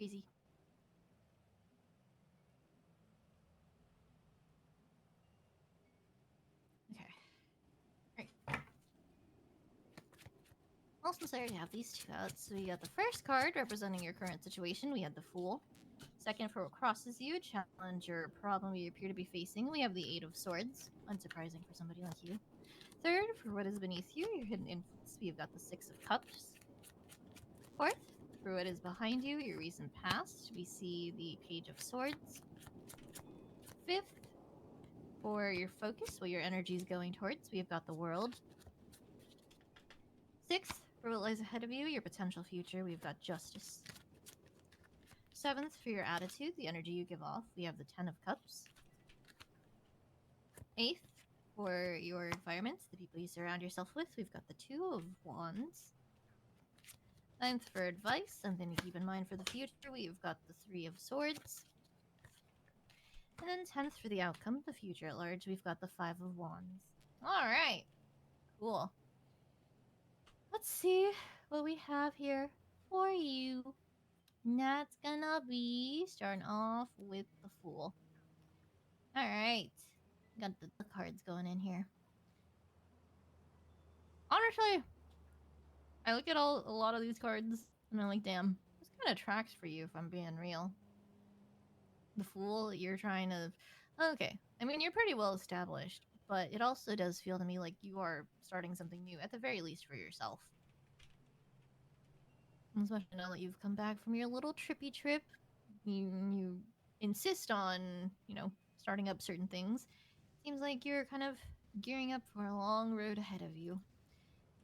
Crazy. Okay. Right. Also necessary to have these two out. So we got the first card representing your current situation. We had the Fool. Second, for what crosses you, challenge or problem you appear to be facing. We have the Eight of Swords. Unsurprising for somebody like you. Third, for what is beneath you, your hidden influence. We've got the Six of Cups. Fourth, for what is behind you, your recent past. We see the Page of Swords. Fifth, for your focus, what your energy is going towards, we've got the World. Sixth, for what lies ahead of you, your potential future, we've got Justice. Seventh, for your attitude, the energy you give off, we have the Ten of Cups. Eighth, for your environment, the people you surround yourself with, we've got the Two of Wands. Ninth, for advice, something to keep in mind for the future, we've got the Three of Swords. And then 10th, for the outcome, the future at large, we've got the Five of Wands. Alright. Cool. Let's see what we have here for you. And that's gonna be starting off with the Fool. Alright. Got the cards going in here. Honestly, I look at a lot of these cards and I'm like, damn, this kind of tracks for you if I'm being real. The Fool, you're trying to... Okay, I mean, you're pretty well established, but it also does feel to me like you are starting something new, at the very least for yourself. Especially now that you've come back from your little trippy trip, you insist on, starting up certain things. Seems like you're kind of gearing up for a long road ahead of you.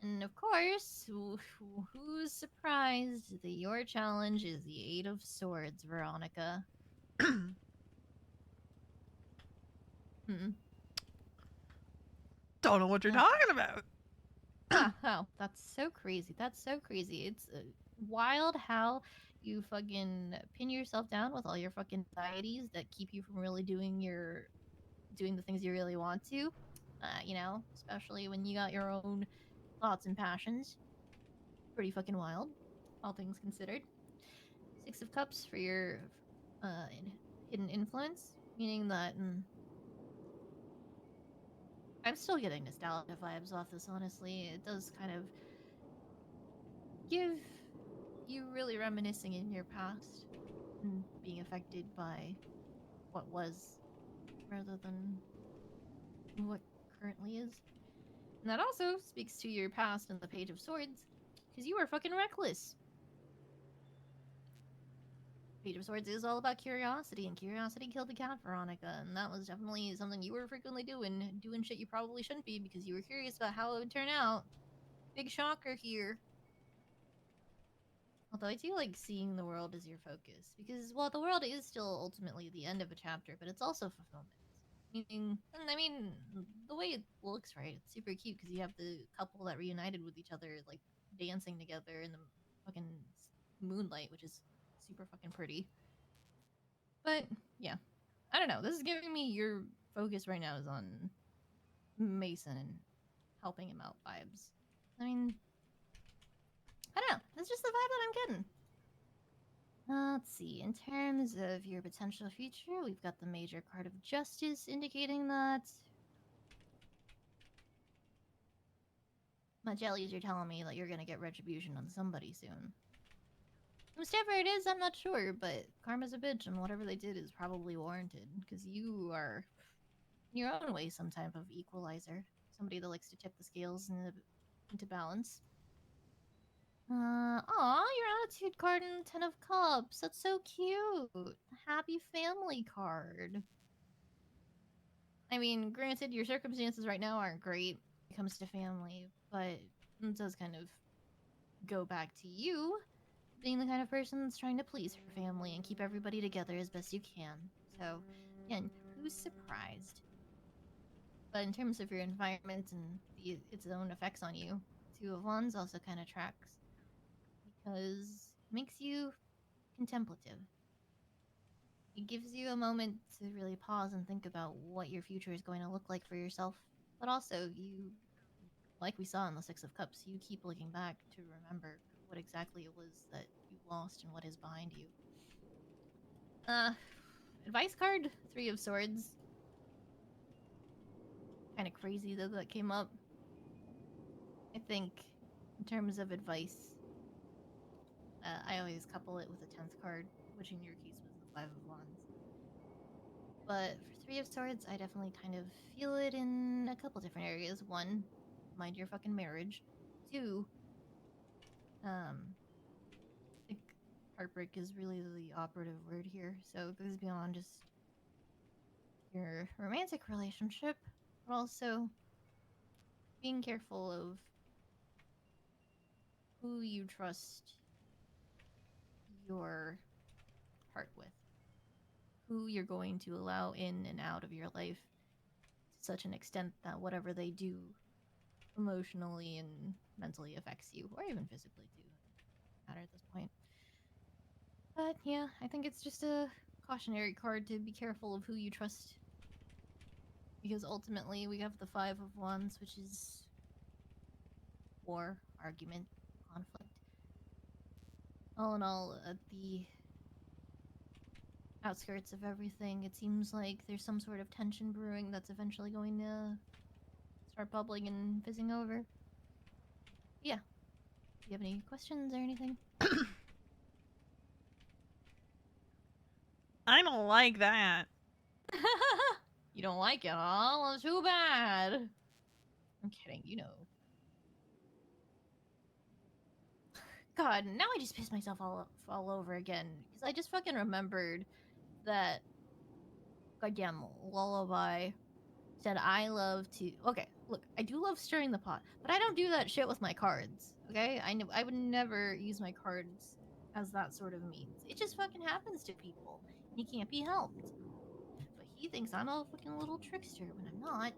And of course, who's surprised that your challenge is the Eight of Swords, Veronica? Don't know what you're talking about. Oh, that's so crazy. That's so crazy. It's wild how you fucking pin yourself down with all your fucking anxieties that keep you from really doing the things you really want to. Especially when you got your own thoughts and passions. Pretty fucking wild, all things considered. Six of Cups for your hidden influence, meaning that I'm still getting nostalgia vibes off this, honestly. It does kind of give you really reminiscing in your past and being affected by what was rather than what currently is. And that also speaks to your past and the Page of Swords, because you were fucking reckless. Page of Swords is all about curiosity, and curiosity killed the cat, Veronica, and that was definitely something you were frequently doing shit you probably shouldn't be because you were curious about how it would turn out. Big shocker here. Although I do like seeing the world as your focus, because, well, the world is still ultimately the end of a chapter, but it's also fulfillment. Meaning, I mean, the way it looks, right? It's super cute because you have the couple that reunited with each other, like, dancing together in the fucking moonlight, which is super fucking pretty. But, yeah. I don't know. This is giving me your focus right now is on Mason and helping him out vibes. I mean, I don't know. That's just the vibe that I'm getting. Let's see. In terms of your potential future, we've got the major card of justice indicating that. My jellies, you're telling me that you're gonna get retribution on somebody soon. Whichever it is, I'm not sure, but karma's a bitch, and whatever they did is probably warranted, because you are, in your own way, some type of equalizer. Somebody that likes to tip the scales into balance. Your attitude card and Ten of Cups. That's so cute. Happy family card. I mean, granted, your circumstances right now aren't great when it comes to family, but it does kind of go back to you being the kind of person that's trying to please her family and keep everybody together as best you can. So, again, who's surprised? But in terms of your environment and its own effects on you, Two of Wands also kind of tracks because it makes you contemplative. It gives you a moment to really pause and think about what your future is going to look like for yourself. But also, you, like we saw in the Six of Cups, you keep looking back to remember what exactly it was that you lost and what is behind you. Uh, advice card, Three of Swords. Kind of crazy that that came up. I think, in terms of advice, I always couple it with a 10th card, which in your case was the Five of Wands. But for Three of Swords, I definitely kind of feel it in a couple different areas. One, mind your fucking marriage. Two, I think heartbreak is really the operative word here. So it goes beyond just your romantic relationship, but also being careful of who you trust your heart with, who you're going to allow in and out of your life to such an extent that whatever they do emotionally and mentally affects you, or even physically too. Doesn't matter at this point. But yeah, I think it's just a cautionary card to be careful of who you trust, because ultimately we have the Five of Wands, which is war, argument, conflict. All in all, at the outskirts of everything, it seems like there's some sort of tension brewing that's eventually going to start bubbling and fizzing over. Yeah. Do you have any questions or anything? I don't like that. You don't like it, huh? Well, too bad. I'm kidding, you know. God, now I just pissed myself all over again because I just fucking remembered that goddamn lullaby said I love to. Okay, look, I do love stirring the pot, but I don't do that shit with my cards. Okay, I would never use my cards as that sort of means. It just fucking happens to people. He can't be helped. But he thinks I'm a fucking little trickster when I'm not.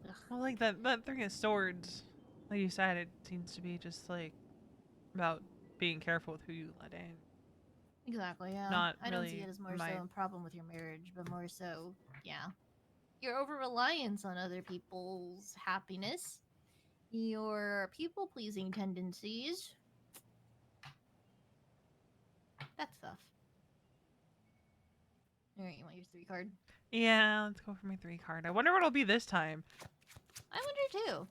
Ugh. Well, like that Three of Swords, like you said, it seems to be just like about being careful with who you let in. Exactly, yeah. Not I don't see really it as more so my. a problem with your marriage, but more so, yeah, your over reliance on other people's happiness, your people pleasing tendencies, that stuff. Alright, you want your three card? Yeah, let's go for my 3 card. I wonder what it'll be this time. I wonder too.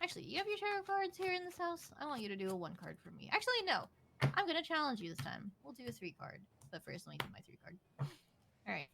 Actually, you have your tarot cards here in this house? I want you to do a one card for me. Actually, no. I'm gonna challenge you this time. We'll do a three card. But first, let me do my three card. Alright.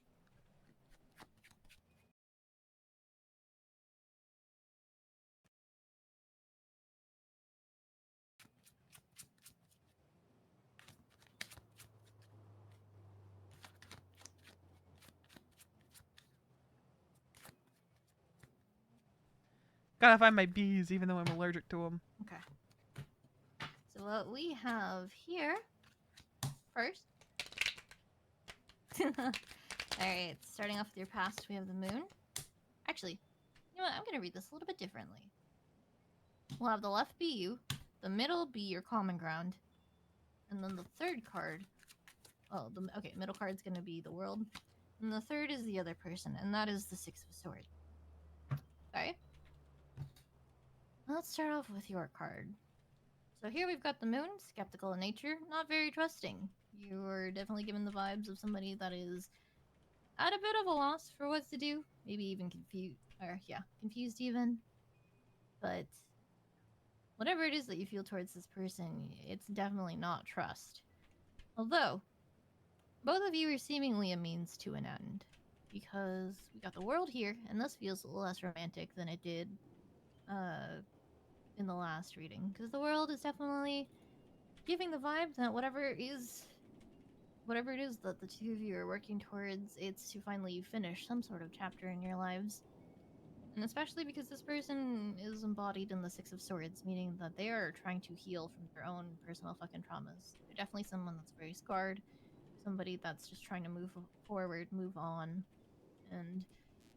Gotta find my bees, even though I'm allergic to them. Okay. So what we have here first. Alright, starting off with your past, we have the moon. Actually, you know what? I'm gonna read this a little bit differently. We'll have the left be you, the middle be your common ground, and then the third card. Oh, okay, middle card's gonna be the world, and the third is the other person, and that is the Six of Swords. Okay. Let's start off with your card. So here we've got the moon, skeptical in nature, not very trusting. You're definitely given the vibes of somebody that is at a bit of a loss for what to do, maybe even confused, or yeah, confused even. But whatever it is that you feel towards this person, it's definitely not trust. Although, both of you are seemingly a means to an end. Because we got the world here, and this feels a little less romantic than it did in the last reading. Because the world is definitely giving the vibe that whatever it is that the two of you are working towards, it's to finally finish some sort of chapter in your lives. And especially because this person is embodied in the Six of Swords, meaning that they are trying to heal from their own personal fucking traumas. They're definitely someone that's very scarred, somebody that's just trying to move forward, move on. And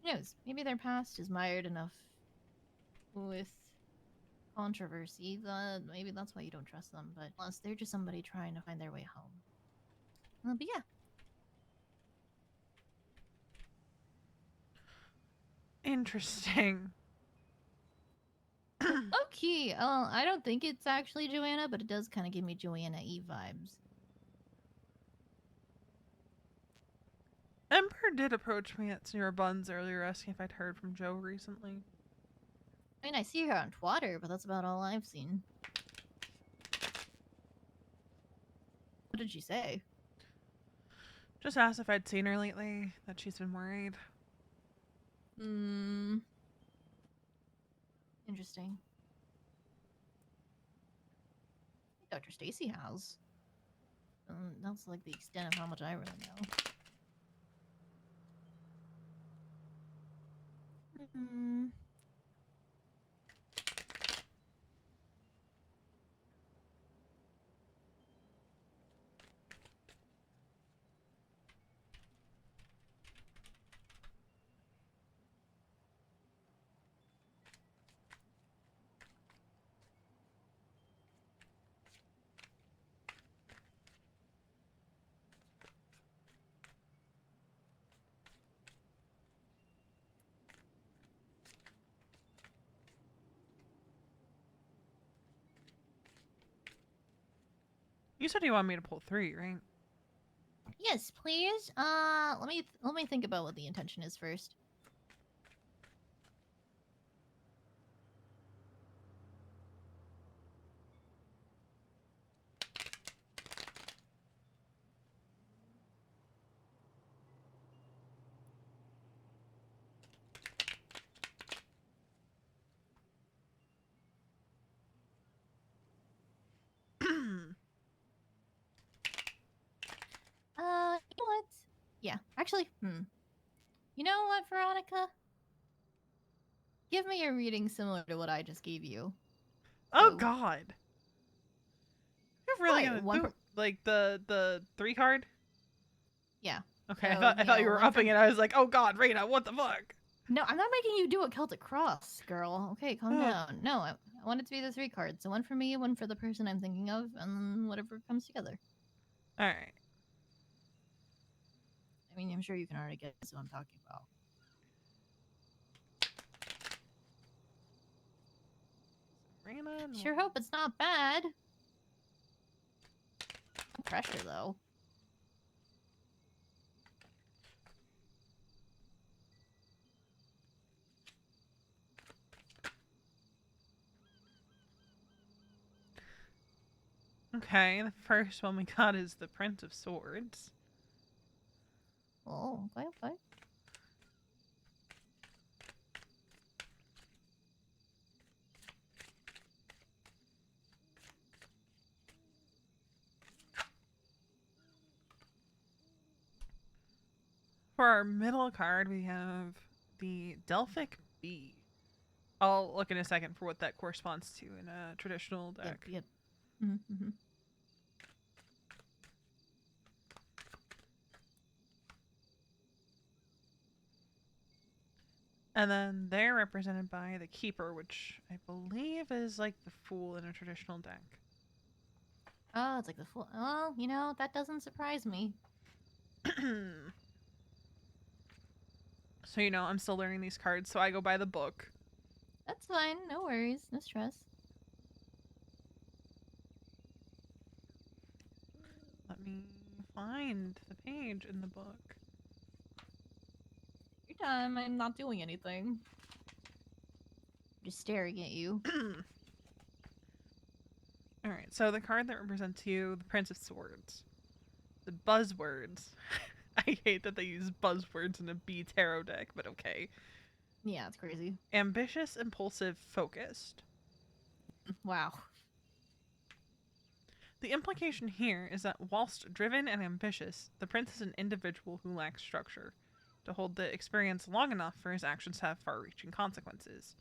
who knows, maybe their past is mired enough with controversy that maybe that's why you don't trust them. But unless they're just somebody trying to find their way home. But yeah. Interesting. Okay, I don't think it's actually Joanna, but it does kind of give me Joanna E vibes. Ember did approach me at Senor Buns earlier asking if I'd heard from Joe recently. I mean, I see her on Twitter, but that's about all I've seen. What did she say? Just asked if I'd seen her lately, that she's been worried. Hmm. Interesting. Dr. Stacy has. That's like the extent of how much I really know. Hmm. You said you wanted me to pull 3, right? Yes, please. Let me think about what the intention is first. You know what? Yeah, actually, You know what, Veronica? Give me a reading similar to what I just gave you. Oh So, god. You're really what? gonna do like the 3 card? Yeah. Okay, So, I thought you were one upping from... it. I was like, oh god, Reina, what the fuck? No, I'm not making you do a Celtic Cross, girl. Okay, calm down. No, I want it to be the 3 cards. So one for me, one for the person I'm thinking of, and then whatever comes together. Alright. I mean, I'm sure you can already guess what I'm talking about. Reina. Sure hope it's not bad. No pressure, though. Okay, the first one we got is the Prince of Swords. Oh, okay, okay. For our middle card, we have the Delphic Bee. I'll look in a second for what that corresponds to in a traditional deck. Yep. Mm-hmm. And then they're represented by the Keeper, which I believe is like the Fool in a traditional deck. Oh, it's like the full. Well, you know, that doesn't surprise me. So, I'm still learning these cards, so I go by the book. That's fine. No worries. No stress. Let me find the page in the book. Your time. I'm not doing anything. Just staring at you. Alright, so the card that represents you, the Prince of Swords. The buzzwords. I hate that they use buzzwords in a B tarot deck, but okay. Yeah, it's crazy. Ambitious, impulsive, focused. Wow. The implication here is that whilst driven and ambitious, the prince is an individual who lacks structure to hold the experience long enough for his actions to have far-reaching consequences.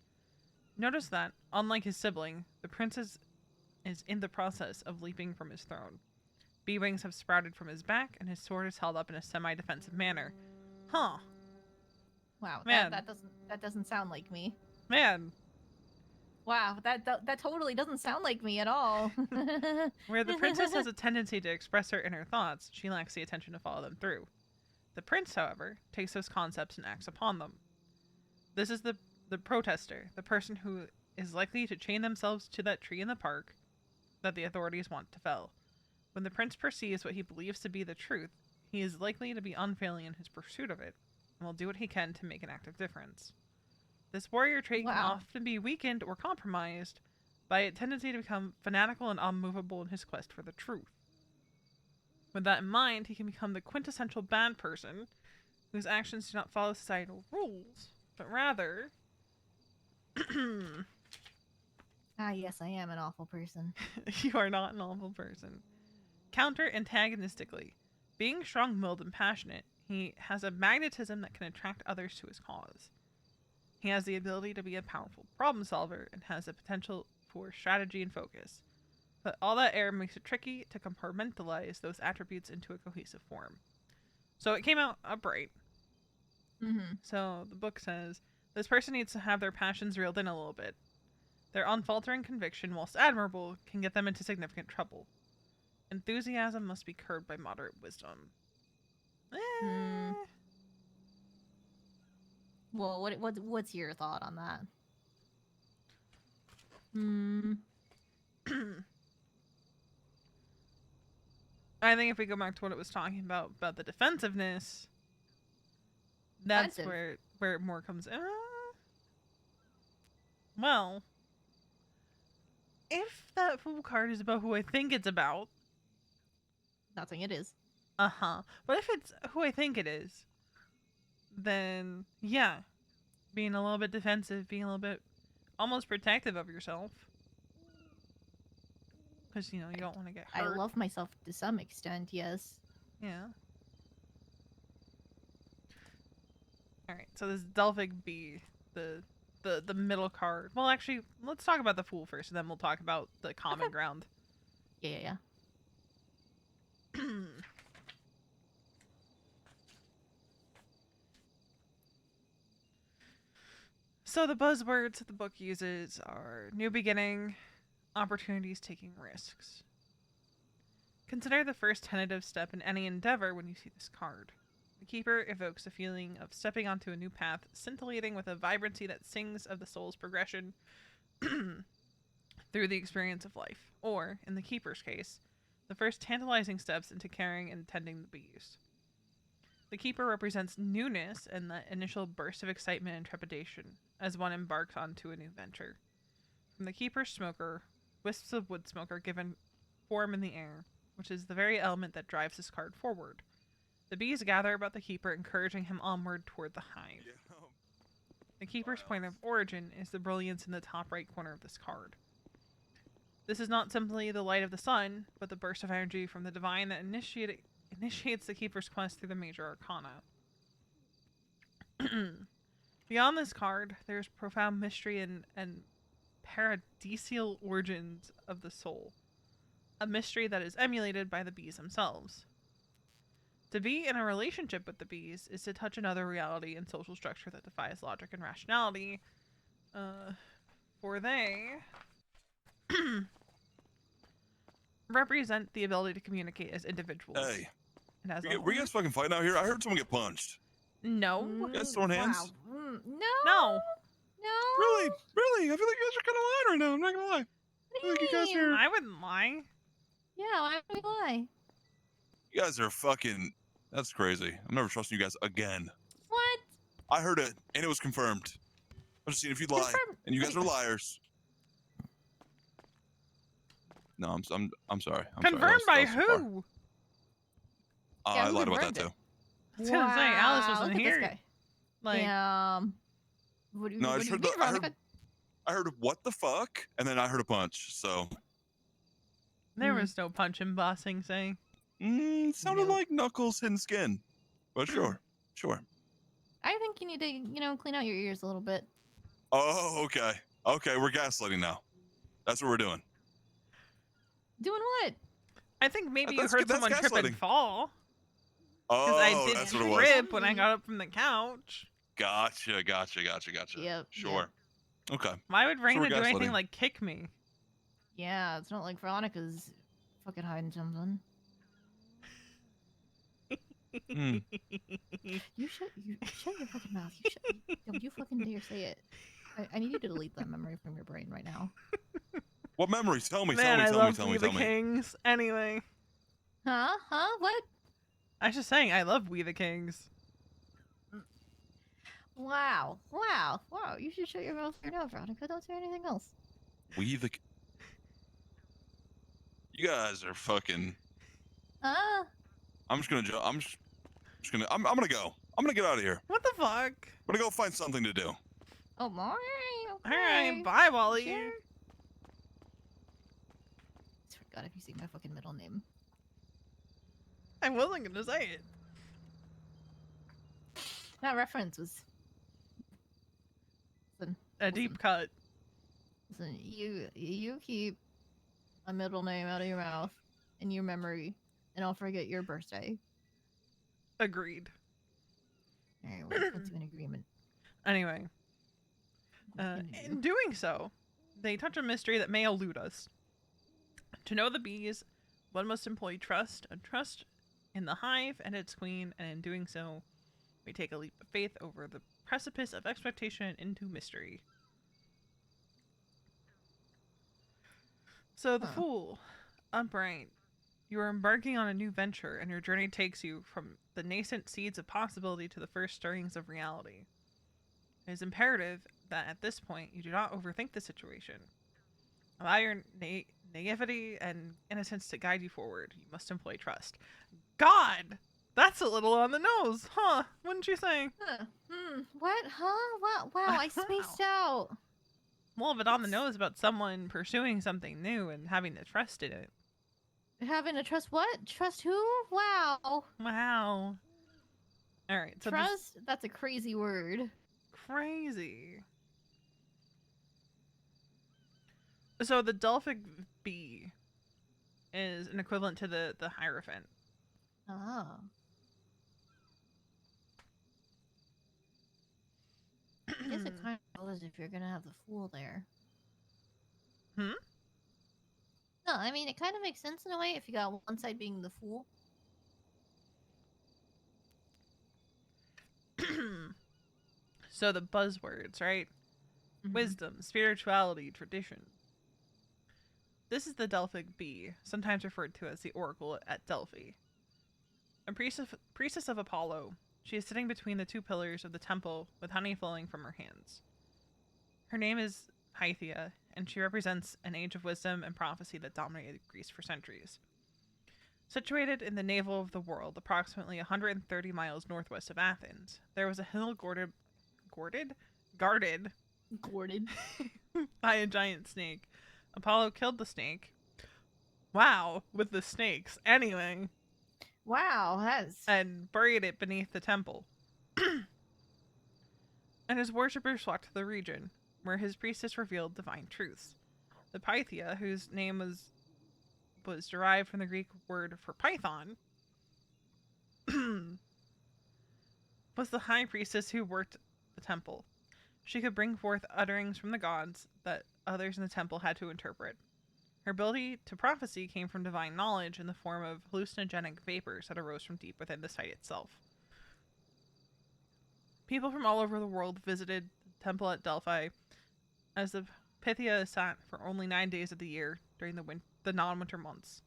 Notice that, unlike his sibling, the prince is in the process of leaping from his throne. Bee wings have sprouted from his back, and his sword is held up in a semi-defensive manner. Huh. Wow. Man. That doesn't sound like me. Man. Wow. That totally doesn't sound like me at all. Where the princess has a tendency to express her inner thoughts, she lacks the attention to follow them through. The prince, however, takes those concepts and acts upon them. This is the protester, the person who is likely to chain themselves to that tree in the park that the authorities want to fell. When the prince perceives what he believes to be the truth, he is likely to be unfailing in his pursuit of it, and will do what he can to make an active difference. This warrior trait can Wow. often be weakened or compromised by a tendency to become fanatical and unmovable in his quest for the truth. With that in mind, he can become the quintessential bad person whose actions do not follow societal rules, but rather... Ah, yes, I am an awful person. You are not an awful person. Counter-antagonistically, being strong-willed and passionate, he has a magnetism that can attract others to his cause. He has the ability to be a powerful problem solver and has the potential for strategy and focus. But all that air makes it tricky to compartmentalize those attributes into a cohesive form. So it came out upright. Mm-hmm. So the book says, this person needs to have their passions reeled in a little bit. Their unfaltering conviction, whilst admirable, can get them into significant trouble. Enthusiasm must be curbed by moderate wisdom. Hmm. Well, what's your thought on that? Hmm. I think if we go back to what it was talking about the defensiveness, that's Defensive. where it more comes in. Well, if that fool card is about who I think it's about, Not saying it is. but if it's who I think it is, then yeah, being a little bit defensive, being a little bit almost protective of yourself, because you don't want to get I hurt. love myself to some extent, yes. Yeah. All right, so this Delphic Bee, the middle card. Well, actually, let's talk about the Fool first, and then we'll talk about the common ground. Yeah. So the buzzwords that the book uses are new beginning, opportunities, taking risks. Consider the first tentative step in any endeavor when you see this card. The Keeper evokes a feeling of stepping onto a new path, scintillating with a vibrancy that sings of the soul's progression through the experience of life, or, in the Keeper's case, the first tantalizing steps into caring and tending the bees. The Keeper represents newness and that initial burst of excitement and trepidation as one embarks onto a new venture. From the Keeper's smoker, wisps of wood smoke are given form in the air, which is the very element that drives this card forward. The bees gather about the Keeper, encouraging him onward toward the hive. The Keeper's point of origin is the brilliance in the top right corner of this card. This is not simply the light of the sun, but the burst of energy from the divine that initiates the Keeper's quest through the major arcana. Beyond this card, there's profound mystery and paradisial origins of the soul, a mystery that is emulated by the bees themselves. To be in a relationship with the bees is to touch another reality and social structure that defies logic and rationality, for they represent the ability to communicate as individuals. Hey, It has were you guys fucking fighting out here? I heard someone get punched. No. You guys throwing hands? Wow. No. No. Really? Really? I feel like you guys are kind of lying right now. I'm not gonna lie. I feel like you guys are. I wouldn't lie. Yeah, why would we lie? You guys are fucking. That's crazy. I'm never trusting you guys again. What? I heard it, and it was confirmed. I'm just seeing if you'd lie, Confirmed. and you guys are liars. No, I'm sorry. I'm sorry. Confirmed by That was far. who? Yeah, I who lied about that confirmed too. I was gonna say, Alice wasn't look at here. This guy. Like, What do you, No, I what just do you heard mean, the- I heard- Veronica? I heard what the fuck, and then I heard a punch. So there was no punching, bossing, saying. sounded Nope. like Knuckles hitting skin. But sure. I think you need to, clean out your ears a little bit. Oh, okay. Okay, we're gaslighting now. That's what we're doing. Doing what? I think maybe you That's- heard that's someone trip and gaslighting. fall. Because Oh, I did that's what it was. trip when I got up from the couch. Gotcha. Yep. Sure. Okay. Why would Raina we're do anything gaslighting. like kick me? Yeah, it's not like Veronica's fucking hiding something. Hmm. You shut your fucking mouth. Don't you fucking dare say it. I need you to delete that memory from your brain right now. What memories? Tell me. Man, I love Tell me. the Kings. Anyway, Huh? What? I was just saying, I love We the Kings. Wow. Wow. Wow. You should shut your mouth right now, Veronica. Don't say anything else. We the. You guys are fucking. I'm just gonna. I'm gonna go. I'm gonna get out of here. What the fuck? I'm gonna go find something to do. Oh, my. Okay. Alright, bye, Wally. Sure. Swear to God, if you see my fucking middle name. I wasn't gonna say it. That reference was. Listen, A deep cut. listen, you keep a middle name out of your mouth in your memory, and I'll forget your birthday. Agreed. Alright, we'll put you in agreement. Anyway, Continue. in doing so, they touch a mystery that may elude us. To know the bees, one must employ trust in the hive and its queen, and in doing so, we take a leap of faith over the precipice of expectation into mystery. So the fool, upright, you are embarking on a new venture, and your journey takes you from the nascent seeds of possibility to the first stirrings of reality. It is imperative that at this point you do not overthink the situation. Allow your naivety and innocence to guide you forward. You must employ trust. God! That's a little on the nose, huh? Wouldn't you say? What? Huh? What? Wow, I spaced out. Well, a bit on the nose about someone pursuing something new and having the trust in it. Having to trust what? Trust who? Wow. Wow. Alright, so Trust? That's a crazy word. crazy. So the Delphic bee is an equivalent to the Hierophant. Oh. I guess it kind of goes if you're gonna have the fool there. Hmm? No, I mean, it kind of makes sense in a way if you got one side being the fool. So the buzzwords, right? Mhm. Wisdom, spirituality, tradition. This is the Delphic bee, sometimes referred to as the Oracle at Delphi. A priestess of Apollo, she is sitting between the two pillars of the temple with honey flowing from her hands. Her name is Pythia, and she represents an age of wisdom and prophecy that dominated Greece for centuries. Situated in the navel of the world, approximately 130 miles northwest of Athens, there was a hill guarded by a giant snake. Apollo killed the snake. Wow, with the snakes. Anyway. Wow, that's... And buried it beneath the temple. And his worshippers flocked to the region, where his priestess revealed divine truths. The Pythia, whose name was derived from the Greek word for python, was the high priestess who worked the temple. She could bring forth utterings from the gods that others in the temple had to interpret. Her ability to prophecy came from divine knowledge in the form of hallucinogenic vapors that arose from deep within the site itself. People from all over the world visited the temple at Delphi, as the Pythia sat for only 9 days of the year during the non-winter months.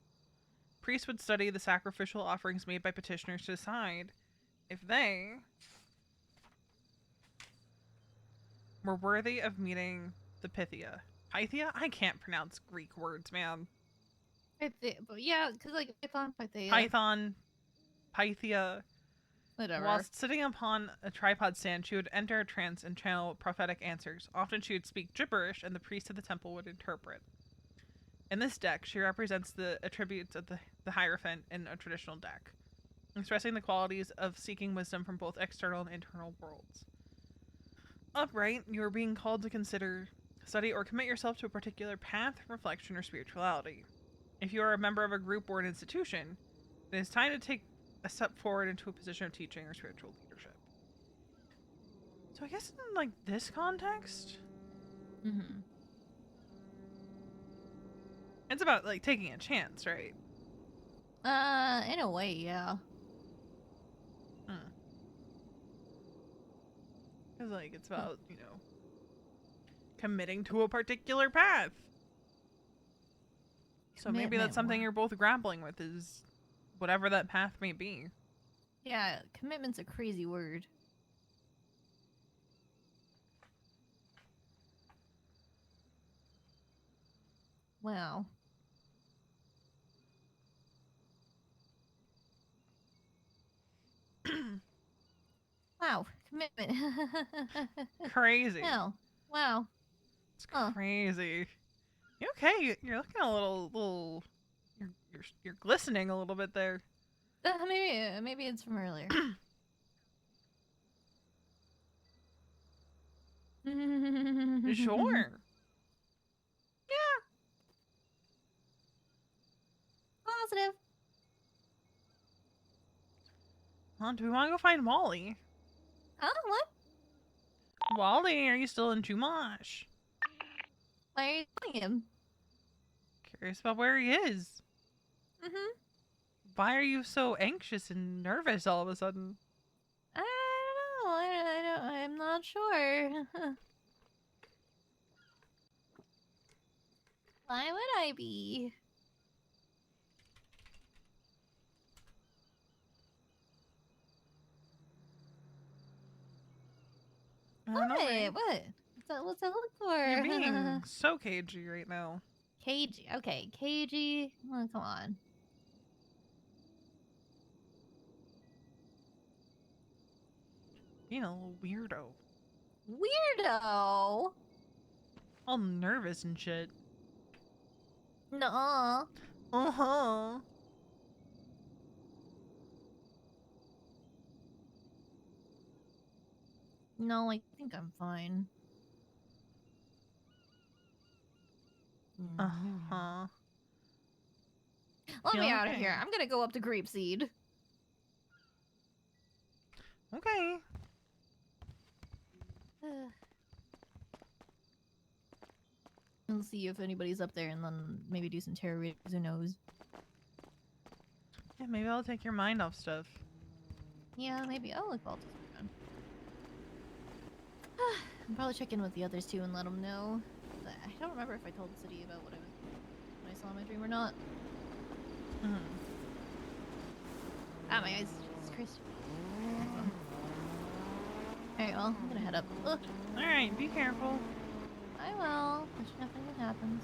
Priests would study the sacrificial offerings made by petitioners to decide if they were worthy of meeting the Pythia. Pythia? I can't pronounce Greek words, man. But yeah, because like Python, Pythia. Python, Pythia. Whatever. Whilst sitting upon a tripod stand, she would enter a trance and channel prophetic answers. Often she would speak gibberish, and the priest of the temple would interpret. In this deck, she represents the attributes of the Hierophant in a traditional deck, expressing the qualities of seeking wisdom from both external and internal worlds. Upright, you are being called to consider, study, or commit yourself to a particular path, reflection, or spirituality. If you are a member of a group or an institution, it is time to take a step forward into a position of teaching or spiritual leadership. So I guess in like this context, it's about like taking a chance, right? In a way, yeah. Because like it's about, you know, committing to a particular path. So maybe that's something you're both grappling with, is whatever that path may be. Yeah, commitment's a crazy word. Wow. Wow, commitment. Crazy. Wow. Wow. It's Huh. crazy. You okay? You're looking a little. You're glistening a little bit there. Maybe it's from earlier. Sure. Positive. Well, do we want to go find Wally? Huh? What? Wally, are you still in Chumash? Why are you calling him? Curious about where he is. Mm-hmm. Why are you so anxious and nervous all of a sudden? I don't know. I'm not sure. Why would I be? I don't know, Ray. What? What's that look for? You're being so cagey right now. Cagey. Okay, cagey. Oh, come on. Being a little weirdo. Weirdo. All nervous and shit. Nuh-uh. Uh-huh. No, I think I'm fine. Uh-huh. Let me Feeling out of okay? here. I'm gonna go up to Grapeseed. Okay. I'll see if anybody's up there and then maybe do some tarot readings. Who knows? Yeah, maybe I'll take your mind off stuff. Yeah, maybe. Oh, look, Baltus is around. I'll probably check in with the others too and let them know. But I don't remember if I told the city about what I saw in my dream or not. Mhm. Ah, my eyes. Jesus Christ. Alright, well, I'm gonna head up. Ugh, Alright, be careful. I will. Wish nothing happens.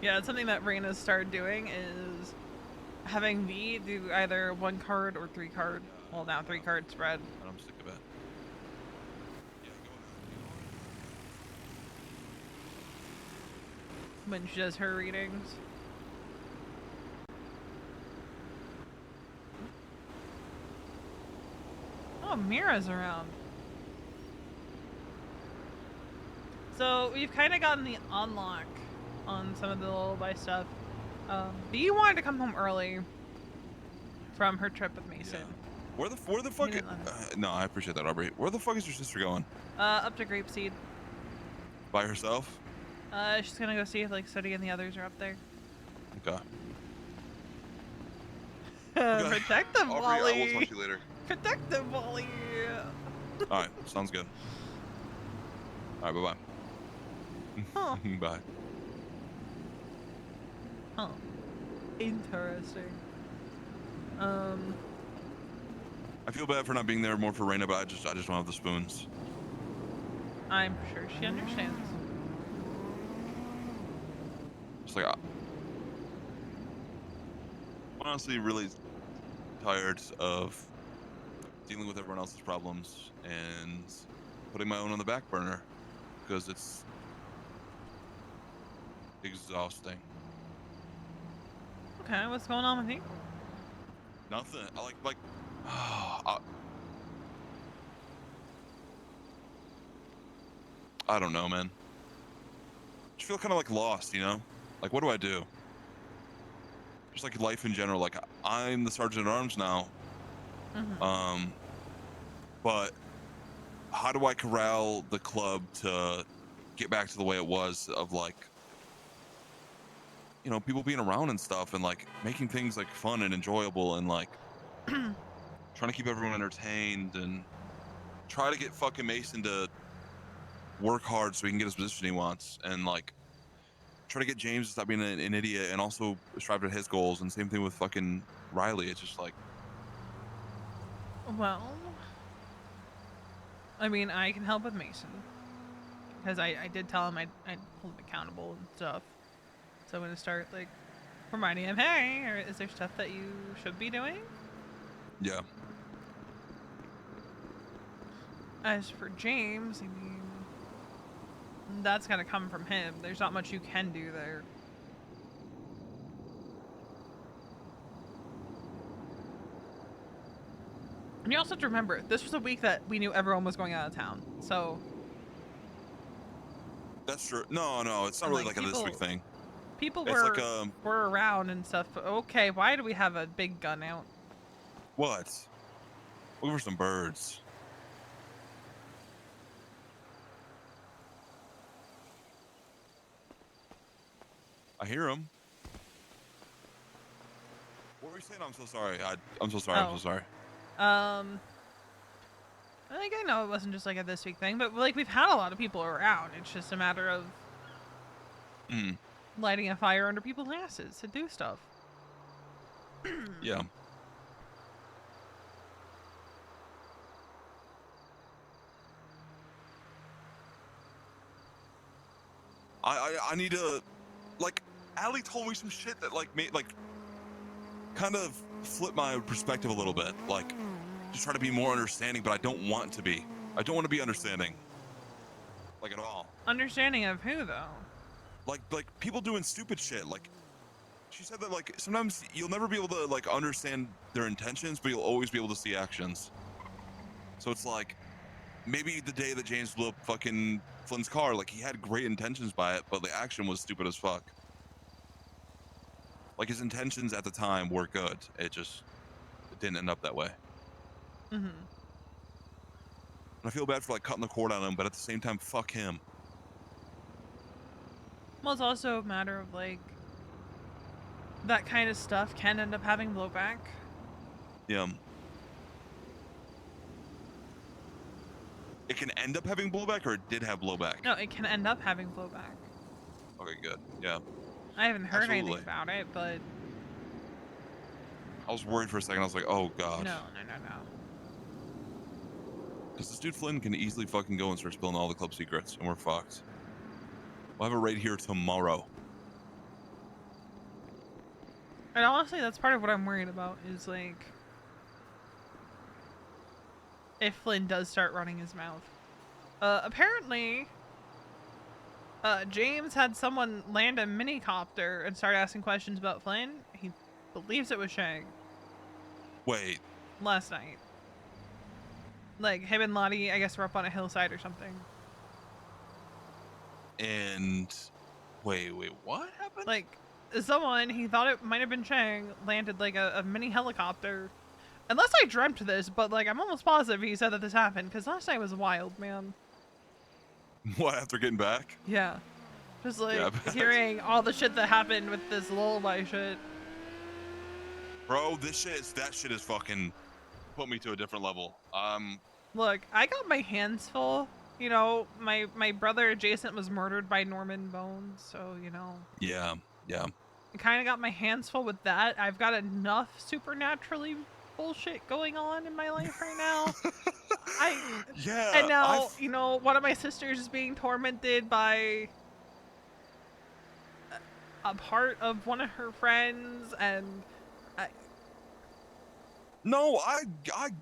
Yeah, it's something that Raina's started doing is having V do either 1 card or 3 card. Well, now 3 card spread. And I'm sick of it. Yeah, go ahead. When she does her readings. Oh, Mira's around. So we've kind of gotten the unlock on some of the lullaby stuff. Bee wanted to come home early from her trip with Mason. Yeah. Where the fuck? No, I appreciate that, Aubrey. Where the fuck is your sister going? Up to Grapeseed. By herself? She's gonna go see if like Sody and the others are up there. Okay. Protect them, Aubrey, Wally. I will talk to you later. Protect them, Wally. All right, sounds good. All right, bye-bye. Huh. Bye. Huh. Interesting. I feel bad for not being there more for Raina, but I just don't have the spoons. I'm sure she understands. It's like I'm honestly really tired of dealing with everyone else's problems and putting my own on the back burner because it's exhausting. Okay, what's going on with you? Nothing. I don't know, man. I just feel kind of like lost, you know? Like, what do I do? Just like life in general. Like, I'm the sergeant at arms now. Mm-hmm. But how do I corral the club to get back to the way it was of like, you know, people being around and stuff and like making things like fun and enjoyable and like trying to keep everyone entertained and try to get fucking Mason to work hard so he can get his position he wants, and like try to get James to stop being an idiot, and also strive to his goals. And same thing with fucking Riley. It's just like, Well, I mean, I can help with Mason. Because I did tell him I'd hold him accountable and stuff. So I'm going to start, like, reminding him, hey, is there stuff that you should be doing? yeah. As for James, I mean, that's going to come from him. There's not much you can do there. And you also have to remember, this was a week that we knew everyone was going out of town. So... That's true. No, it's not And, really like a this week thing. People It's were, like, were around and stuff. But okay, why do we have a big gun out? What? Look for some birds. I hear them. What were you saying? I'm so sorry. I'm so sorry. I'm so sorry. Like, I know it wasn't just like a this week thing, but like we've had a lot of people around. It's just a matter of lighting a fire under people's asses to do stuff. Yeah. I need to, like, Allie told me some shit that like made like kind of flip my perspective a little bit. Like, just try to be more understanding, but I don't want to be. I don't want to be understanding. Like, at all. Understanding of who, though? Like people doing stupid shit. Like, she said that, like, sometimes you'll never be able to, like, understand their intentions, but you'll always be able to see actions. So it's like, maybe the day that James blew up fucking Flynn's car, like, he had great intentions by it, but the action was stupid as fuck. Like, his intentions at the time were good. It didn't end up that way. Mm-hmm. And I feel bad for, like, cutting the cord on him, but at the same time, fuck him. Well, it's also a matter of, like, that kind of stuff can end up having blowback. Yeah. It can end up having blowback, or it did have blowback? No, it can end up having blowback. Okay, good. Yeah. I haven't heard Absolutely. anything about it, but... I was worried for a second. I was like, oh, God. No. Because this dude Flynn can easily fucking go and start spilling all the club secrets, and we're fucked. We'll have a raid here tomorrow. And honestly, that's part of what I'm worried about, is, like... if Flynn does start running his mouth. Apparently... James had someone land a mini-copter and start asking questions about Flynn. He believes it was Shang. Wait. Last night. Like, him and Lottie, I guess, were up on a hillside or something. And... Wait, what happened? Like, someone, he thought it might have been Chang, landed, like, a mini helicopter. Unless I dreamt this, but, like, I'm almost positive he said that this happened, because last night was wild, man. What, after getting back? Yeah. Just, like, Yeah, hearing all the shit that happened with this lullaby shit. Bro, that shit is fucking put me to a different level. Look, I got my hands full. You know, my brother Adjacent was murdered by Norman Bones, so, you know. Yeah. I kind of got my hands full with that. I've got enough supernaturally bullshit going on in my life right now. Yeah. And now, you know, one of my sisters is being tormented by a part of one of her friends, and No, I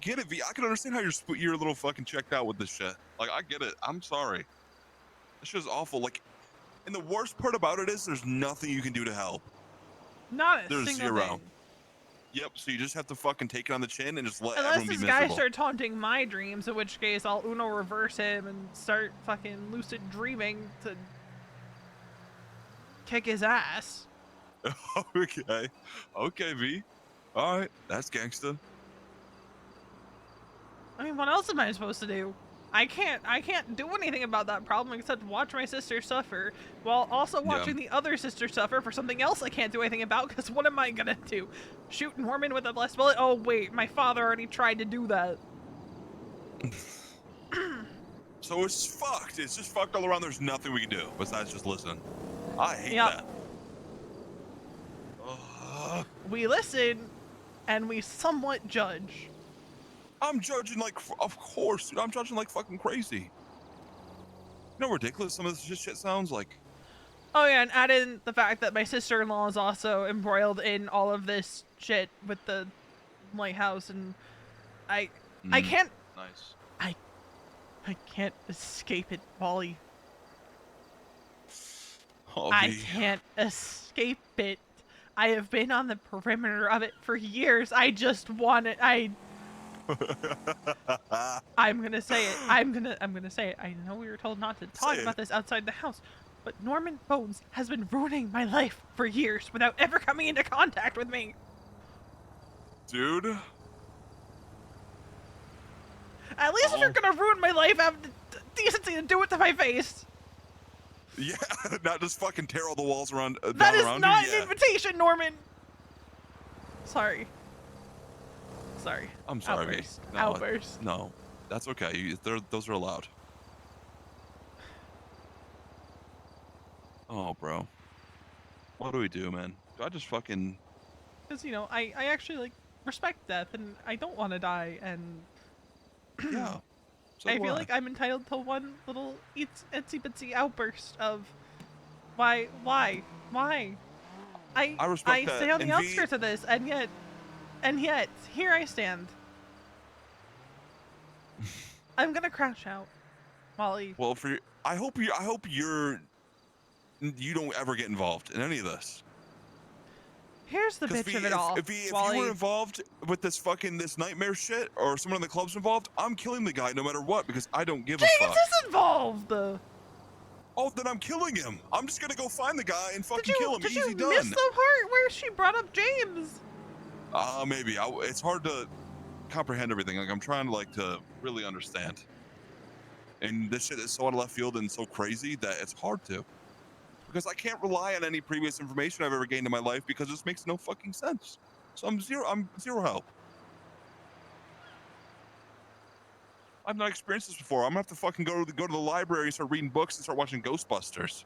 get it, V. I can understand how you're a little fucking checked out with this shit. Like, I get it. I'm sorry. This shit is awful. Like, and the worst part about it is there's nothing you can do to help. not a There's single zero. thing. Yep, so you just have to fucking take it on the chin and just let Unless everyone be this guy miserable. starts haunting my dreams, in which case I'll Uno reverse him and start fucking lucid dreaming to kick his ass. Okay, V. All right, that's gangsta. I mean, what else am I supposed to do? I can't do anything about that problem except watch my sister suffer, while also watching the other sister suffer for something else I can't do anything about, because what am I gonna do? Shoot Norman with a blessed bullet? Oh wait, my father already tried to do that. So it's fucked. It's just fucked all around. There's nothing we can do besides just listen. I hate Yep. that. We listen, and we somewhat judge. I'm judging like, of course, dude. I'm judging like fucking crazy. You know how ridiculous some of this shit sounds like? Oh yeah, and add in the fact that my sister-in-law is also embroiled in all of this shit with the lighthouse, and I can't. Nice. I can't escape it, Wally. Oh, I can't escape it. I have been on the perimeter of it for years. I just want it. I'm gonna say it. I'm gonna say it. I know we were told not to talk about this outside the house, but Norman Bones has been ruining my life for years without ever coming into contact with me. Dude. At least if you're gonna ruin my life, have the decency to do it to my face. Yeah, not just fucking tear all the walls around. That is around not you. an Yeah. invitation, Norman. Sorry. I'm sorry. Outburst. No, Outburst. No, that's okay. Those are allowed. Oh, bro. What do we do, man? Do I just fucking... Because, you know, I actually, like, respect death, and I don't want to die, and... Yeah. So I do feel like I'm entitled to one little itsy-bitsy outburst of... Why? I respect that. stay on the And outskirts of this, and yet, here I stand. I'm gonna crash out, Molly. Well, I hope you don't ever get involved in any of this. Here's the bitch of it all, If Wally. you were involved with this nightmare shit, or someone in the club's involved, I'm killing the guy no matter what because I don't give a fuck. James is involved. Oh, then I'm killing him. I'm just gonna go find the guy and fucking kill him. Did Easy you done. miss the part where she brought up James? Maybe. It's hard to comprehend everything. Like I'm trying to really understand. And this shit is so out of left field and so crazy that it's hard to. Because I can't rely on any previous information I've ever gained in my life because this makes no fucking sense. So I'm zero help. I've not experienced this before. I'm gonna have to fucking go to the library and start reading books and start watching Ghostbusters.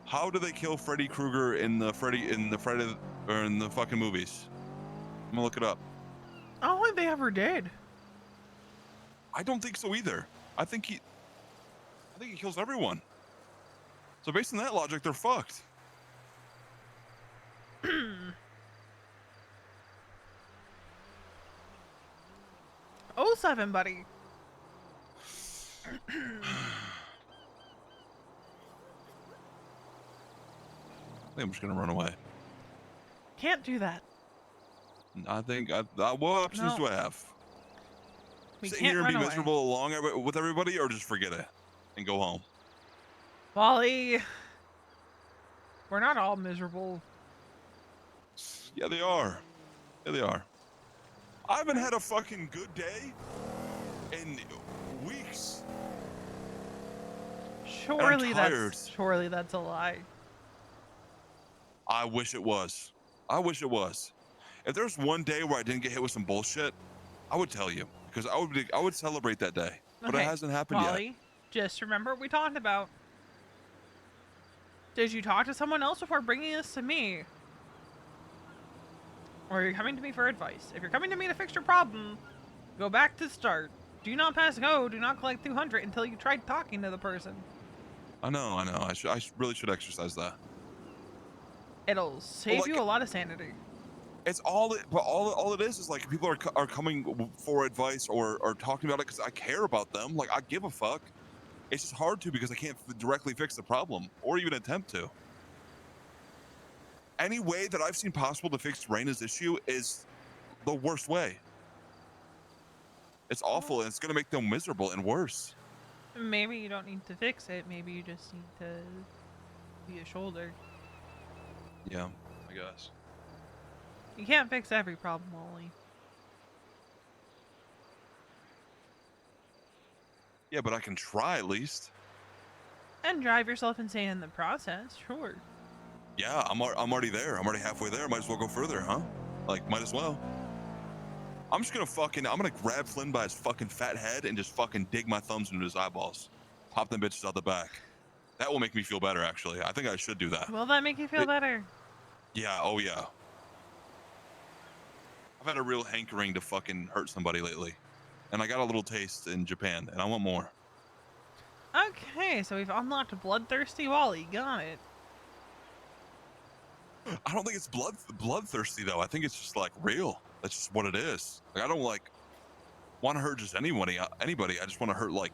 How do they kill Freddy Krueger in the fucking movies? I'm gonna look it up. I don't think they ever did. I don't think so either. I think he kills everyone. So based on that logic, they're fucked. 07, buddy. I think I'm just gonna run away. Can't do that. I think what options do I have? We Sit can't here and run be away. miserable along with everybody, or just forget it and go home. Wally, we're not all miserable. Yeah, they are. Yeah, they are. I haven't had a fucking good day in weeks. Surely tired. that's a lie. I wish it was. I wish it was. If there's one day where I didn't get hit with some bullshit, I would tell you because I would celebrate that day. But Okay, it hasn't happened Wally, yet. just remember what we talked about. Did you talk to someone else before bringing this to me? Or are you coming to me for advice? If you're coming to me to fix your problem, go back to the start. Do not pass go. Do not collect 200 until you tried talking to the person. I know. I really should exercise that. It'll save like, you a lot of sanity. It's all it is like people are coming for advice or talking about it because I care about them. Like I give a fuck. It's just hard to because I can't directly fix the problem or even attempt to. Any way that I've seen possible to fix Raina's issue is the worst way. It's awful and it's gonna make them miserable and worse. Maybe you don't need to fix it. Maybe you just need to be a shoulder. Yeah, I guess. You can't fix every problem, Wally. Yeah, but I can try at least. And drive yourself insane in the process, sure. Yeah, I'm already there. I'm already halfway there. Might as well go further, huh? Like, might as well. I'm just I'm gonna grab Flynn by his fucking fat head and just fucking dig my thumbs into his eyeballs. Pop them bitches out the back. That will make me feel better, actually. I think I should do that. Will that make you feel better? Yeah, oh yeah. I've had a real hankering to fucking hurt somebody lately. And I got a little taste in Japan, and I want more. Okay, so we've unlocked Bloodthirsty Wally. Got it. I don't think it's bloodthirsty though. I think it's just like real. That's just what it is. Like I don't like want to hurt just anybody. I just want to hurt like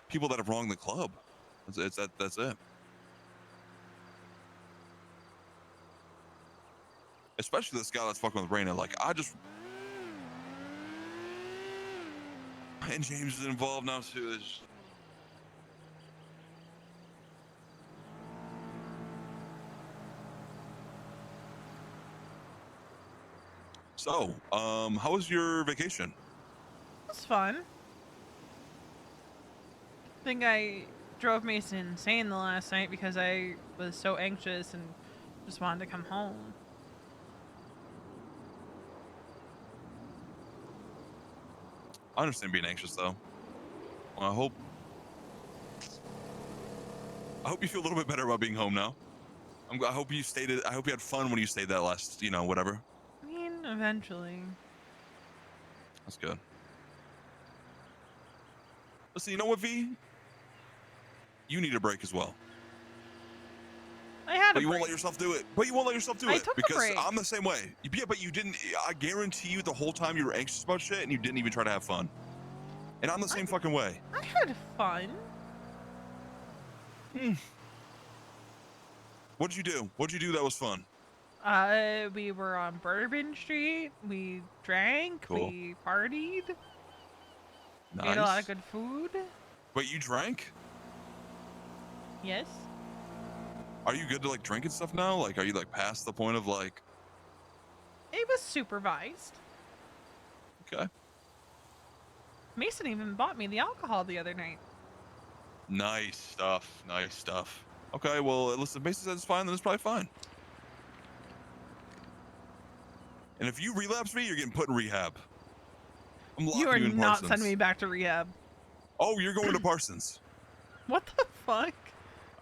people that have wronged the club. That's it. Especially this guy that's fucking with Raina. Like and James is involved now too. So, how was your vacation? It's fun. I think I drove Mason insane the last night because I was so anxious and just wanted to come home. I understand being anxious though. Well, I hope you feel a little bit better about being home now. I hope you had fun when you stayed that last, whatever. I mean, eventually. That's good. Listen, you know what, V? You need a break as well. I had a break. But you won't let yourself do it. I took a because break. I'm the same way. Yeah, but you didn't. I guarantee you the whole time you were anxious about shit and you didn't even try to have fun. And I'm the same fucking way. I had fun. What'd you do? What'd you do that was fun? We were on Bourbon Street. We drank. Cool. We partied. Nice. Ate a lot of good food. Wait, you drank? Yes. Are you good to like drink and stuff now? Like, are you like past the point of like? It was supervised. Okay. Mason even bought me the alcohol the other night. Nice stuff. Nice stuff. Okay, well, listen, if Mason says it's fine, then it's probably fine. And if you relapse me, you're getting put in rehab. I'm locking You are you in not Parsons. sending me back to rehab. Oh, you're going to Parsons. What the fuck?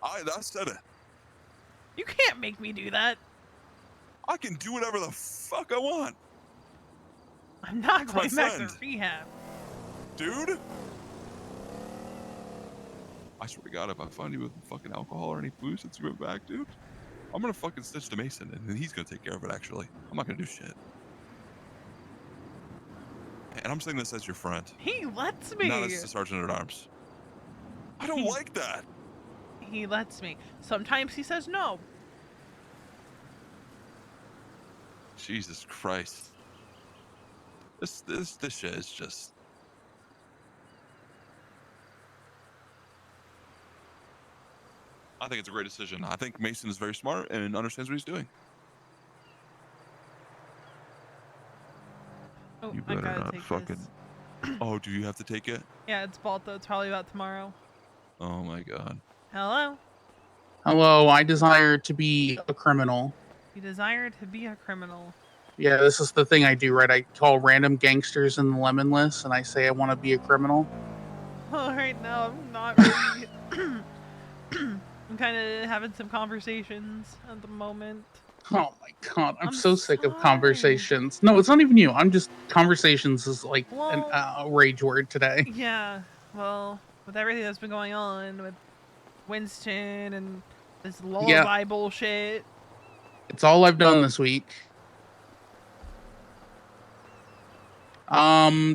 I said it. You can't make me do that. I can do whatever the fuck I want. I'm not That's my going back friend. to rehab. Dude. I swear to God, if I find you with fucking alcohol or any booze since you went back, dude, I'm gonna fucking stitch to Mason and then he's gonna take care of it, actually. I'm not gonna do shit. And I'm saying this as your friend. He lets me. Not as a sergeant at arms. I don't like that. He lets me. Sometimes he says no. Jesus Christ. This shit is just. I think it's a great decision. I think Mason is very smart and understands what he's doing. Oh, You I better gotta not take fucking. this. Oh, do you have to take it? Yeah, it's Balto. It's probably about tomorrow. Oh my God. Hello? Hello, I desire to be a criminal. You desire to be a criminal. Yeah, this is the thing I do, right? I call random gangsters in the lemon list and I say I want to be a criminal. Well, right now, I'm not really... I'm kind of having some conversations at the moment. Oh my God, I'm I'm so sick of sorry. conversations. No, it's not even you. I'm just, conversations is like Well- a rage word today. Yeah, well, with everything that's been going on with Winston and this lullaby bullshit. It's all I've done this week.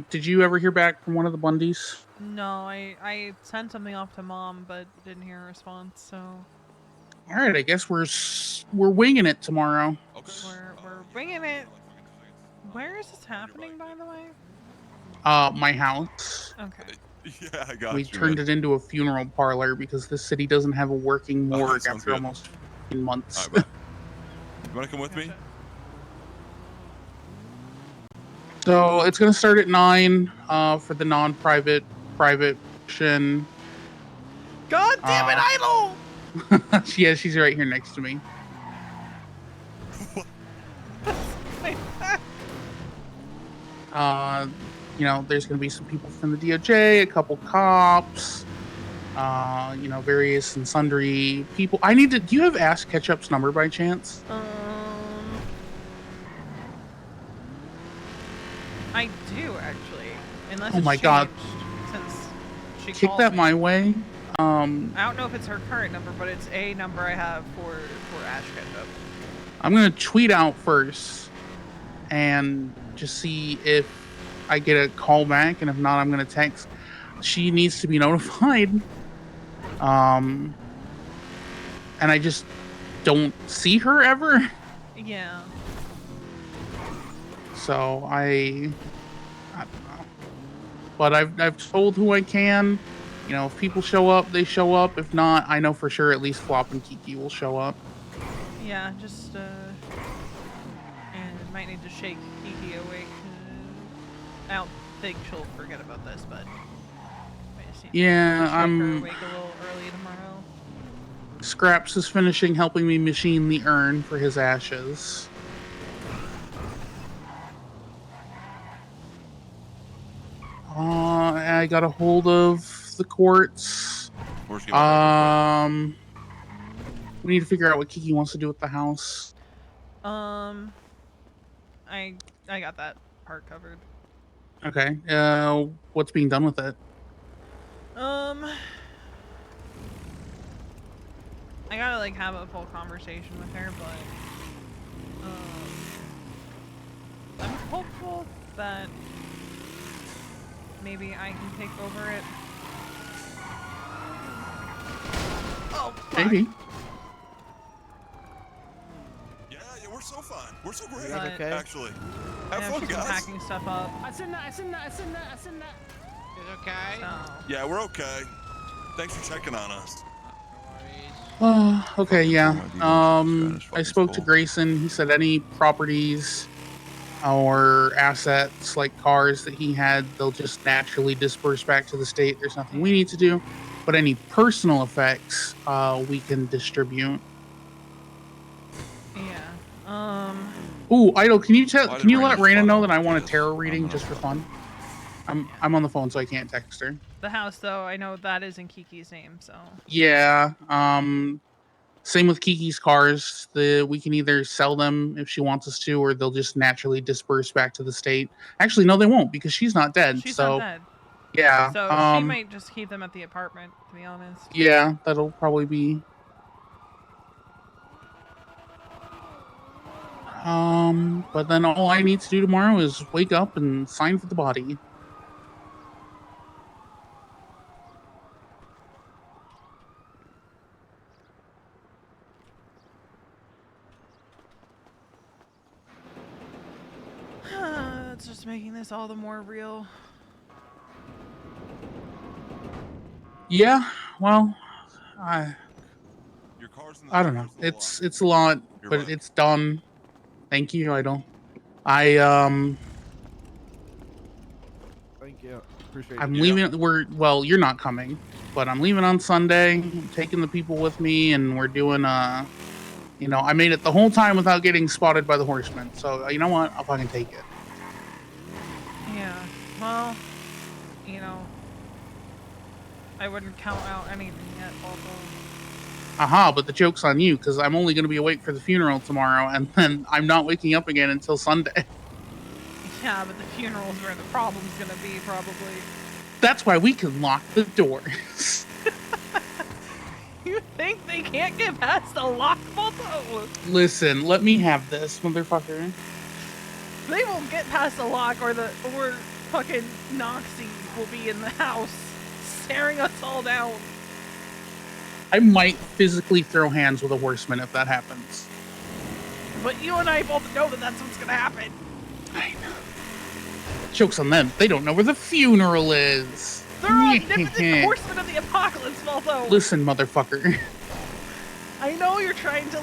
Did you ever hear back from one of the Bundys? No, I sent something off to Mom, but didn't hear a response, so All right, I guess we're winging it tomorrow. Okay. we're bringing it. Where is this happening, by the way? My house. Okay. Yeah, I got We you. turned it into a funeral parlor because the city doesn't have a working Oh, that morgue sounds after good. almost 15 months. All right, bye. You want to come with me? Gotcha. So it's gonna start at 9 for the non-private shin. God damn it, Idol! Yeah, she's right here next to me. There's going to be some people from the DOJ, a couple cops, various and sundry people. Do you have Ash Ketchup's number by chance? I do actually. Unless Oh it's my God. since she Kick called that me. my way. I don't know if it's her current number, but it's a number I have for Ash Ketchup. I'm going to tweet out first and just see if I get a call back, and if not, I'm going to text. She needs to be notified. And I just don't see her ever. Yeah. So I don't know. But I've told who I can. If people show up, they show up. If not, I know for sure at least Flop and Kiki will show up. Yeah, just and might need to shake Kiki awake. I don't think she'll forget about this, but I just need to shake her awake a little early tomorrow. Scraps is finishing helping me machine the urn for his ashes. I got a hold of the courts. We need to figure out what Kiki wants to do with the house. I got that part covered. Okay. What's being done with it? I gotta have a full conversation with her, but I'm hopeful that maybe I can take over it. Oh, fuck. Maybe. Yeah, we're so fun. We're so great. Okay. Actually, I have know fun, she's guys. packing stuff up. I seen that. It's okay. So. Yeah, we're okay. Thanks for checking on us. Okay, yeah. I spoke to Grayson. He said any properties or assets like cars that he had, they'll just naturally disperse back to the state. There's nothing we need to do. But any personal effects, we can distribute. Yeah. Ooh, Idol, can you let Raina know that I want a tarot reading just for fun? I'm on the phone, so I can't text her. The house, though, I know that is in Kiki's name, so. Yeah. Same with Kiki's cars. We can either sell them if she wants us to, or they'll just naturally disperse back to the state. Actually, no, they won't because she's not dead. She's not dead. Yeah. So she might just keep them at the apartment, to be honest. Yeah, that'll probably be. But then all I need to do tomorrow is wake up and sign for the body. It's just making this all the more real. Yeah, well, Your car's in I don't know. It's a lot, but it's done. Thank you, Idol. Thank you. Appreciate it. I'm leaving. You're not coming, but I'm leaving on Sunday. I'm taking the people with me, and we're doing I made it the whole time without getting spotted by the horsemen. So you know what? I'll fucking take it. Yeah. Well, I wouldn't count out anything yet, although. Aha, but the joke's on you, because I'm only going to be awake for the funeral tomorrow, and then I'm not waking up again until Sunday. Yeah, but the funeral's where the problem's gonna be, probably. That's why we can lock the doors. You think they can't get past a lock, Balto? Listen, let me have this, motherfucker. They won't get past a lock, or fucking Noxie will be in the house, staring us all down. I might physically throw hands with a horseman if that happens. But you and I both know that that's what's gonna happen. I know. Joke's on them. They don't know where the funeral is. They're omnipotent horsemen of the apocalypse, Balto. Listen, motherfucker. I know you're trying to,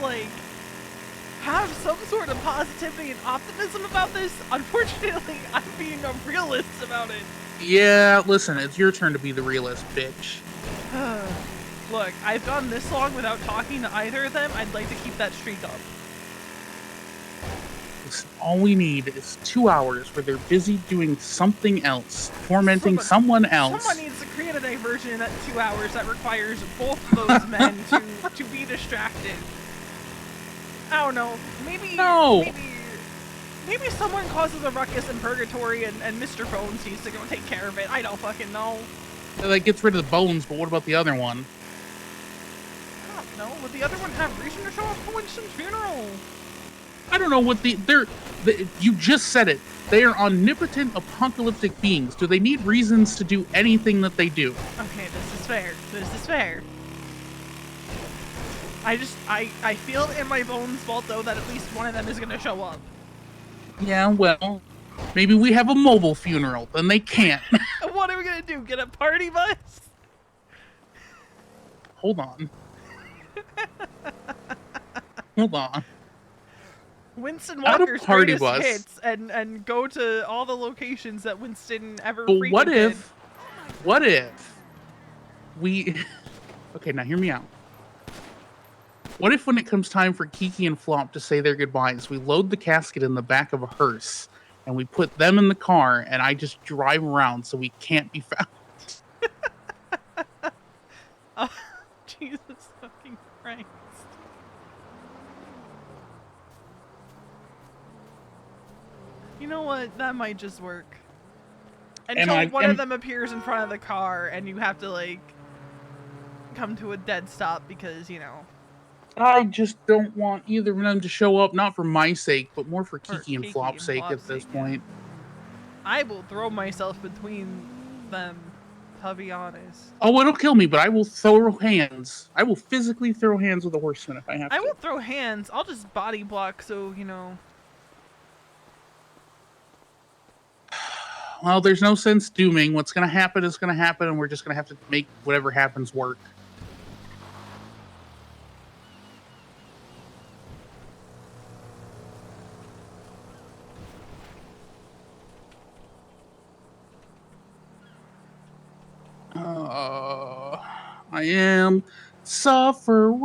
have some sort of positivity and optimism about this. Unfortunately, I'm being a realist about it. Yeah, listen, it's your turn to be the realist, bitch. Look, I've gone this long without talking to either of them. I'd like to keep that streak up. Listen, all we need is 2 hours where they're busy doing something else, tormenting someone else. Someone needs to create a diversion in that 2 hours that requires both of those men to be distracted. I don't know. Maybe someone causes a ruckus in purgatory and Mr. Bones needs to go take care of it. I don't fucking know. That gets rid of the bones, but what about the other one? I don't know. Would the other one have reason to show up for Winston's funeral? I don't know what you just said it. They are omnipotent apocalyptic beings. Do they need reasons to do anything that they do? Okay, this is fair. This is fair. I feel in my bones vault though that at least one of them is gonna show up. Yeah, well, maybe we have a mobile funeral, then they can't. What are we gonna do? Get a party bus? Hold on. Hold on. Winston Not a Walker's party greatest bus. hits and go to all the locations that Winston ever But frequented. what if we okay, now hear me out. What if when it comes time for Kiki and Flop to say their goodbyes, we load the casket in the back of a hearse and we put them in the car and I just drive around so we can't be found? Oh, Jesus fucking Christ. You know what? That might just work. Until one of them appears in front of the car and you have to, like, come to a dead stop because, you know. I just don't want either of them to show up, not for my sake, but more for Kiki and Flop's sake at this point. I will throw myself between them, to be honest. Oh, it'll kill me, but I will throw hands. I will physically throw hands with a horseman if I have to. I will throw hands. I'll just body block so, you know. Well, there's no sense dooming. What's going to happen is going to happen, and we're just going to have to make whatever happens work. I am suffering.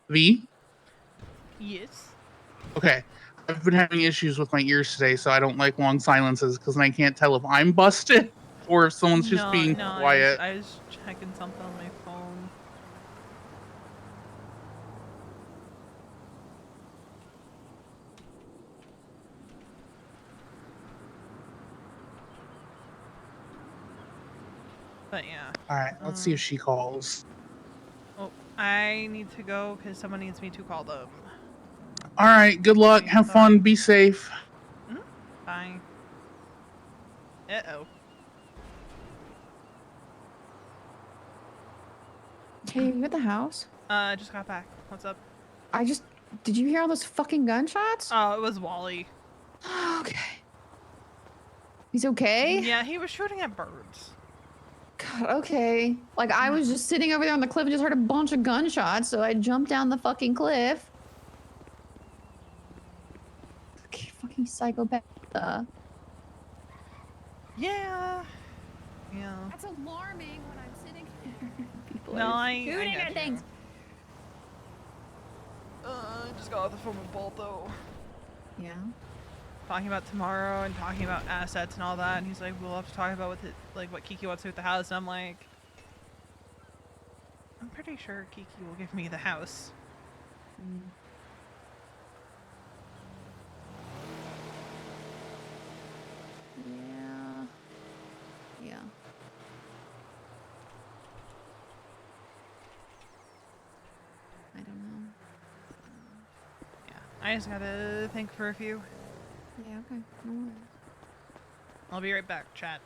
V? Yes. Okay. I've been having issues with my ears today, so I don't like long silences because I can't tell if I'm busted or if someone's just being quiet. I was checking something on my phone. But yeah. Alright, let's see if she calls. Oh, I need to go because someone needs me to call them. Alright, good luck. Have fun. Be safe. Bye. Uh-oh. Hey, you at the house? I just got back. What's up? Did you hear all those fucking gunshots? Oh, it was Wally. Okay. He's okay? Yeah, he was shooting at birds. God, okay. Like, I was just sitting over there on the cliff and just heard a bunch of gunshots, so I jumped down the fucking cliff. Okay, fucking psychopath. Yeah. Yeah. That's alarming when I'm sitting here. People No, are I shooting got at you. things. I just got off the phone with Bolt though. Yeah. Talking about tomorrow and talking about assets and all that, and he's like, we'll have to talk about what Kiki wants to do with the house, and I'm like, I'm pretty sure Kiki will give me the house. Yeah. Yeah. I don't know. Yeah, I just gotta think for a few. Yeah, okay. No worries. I'll be right back, chat.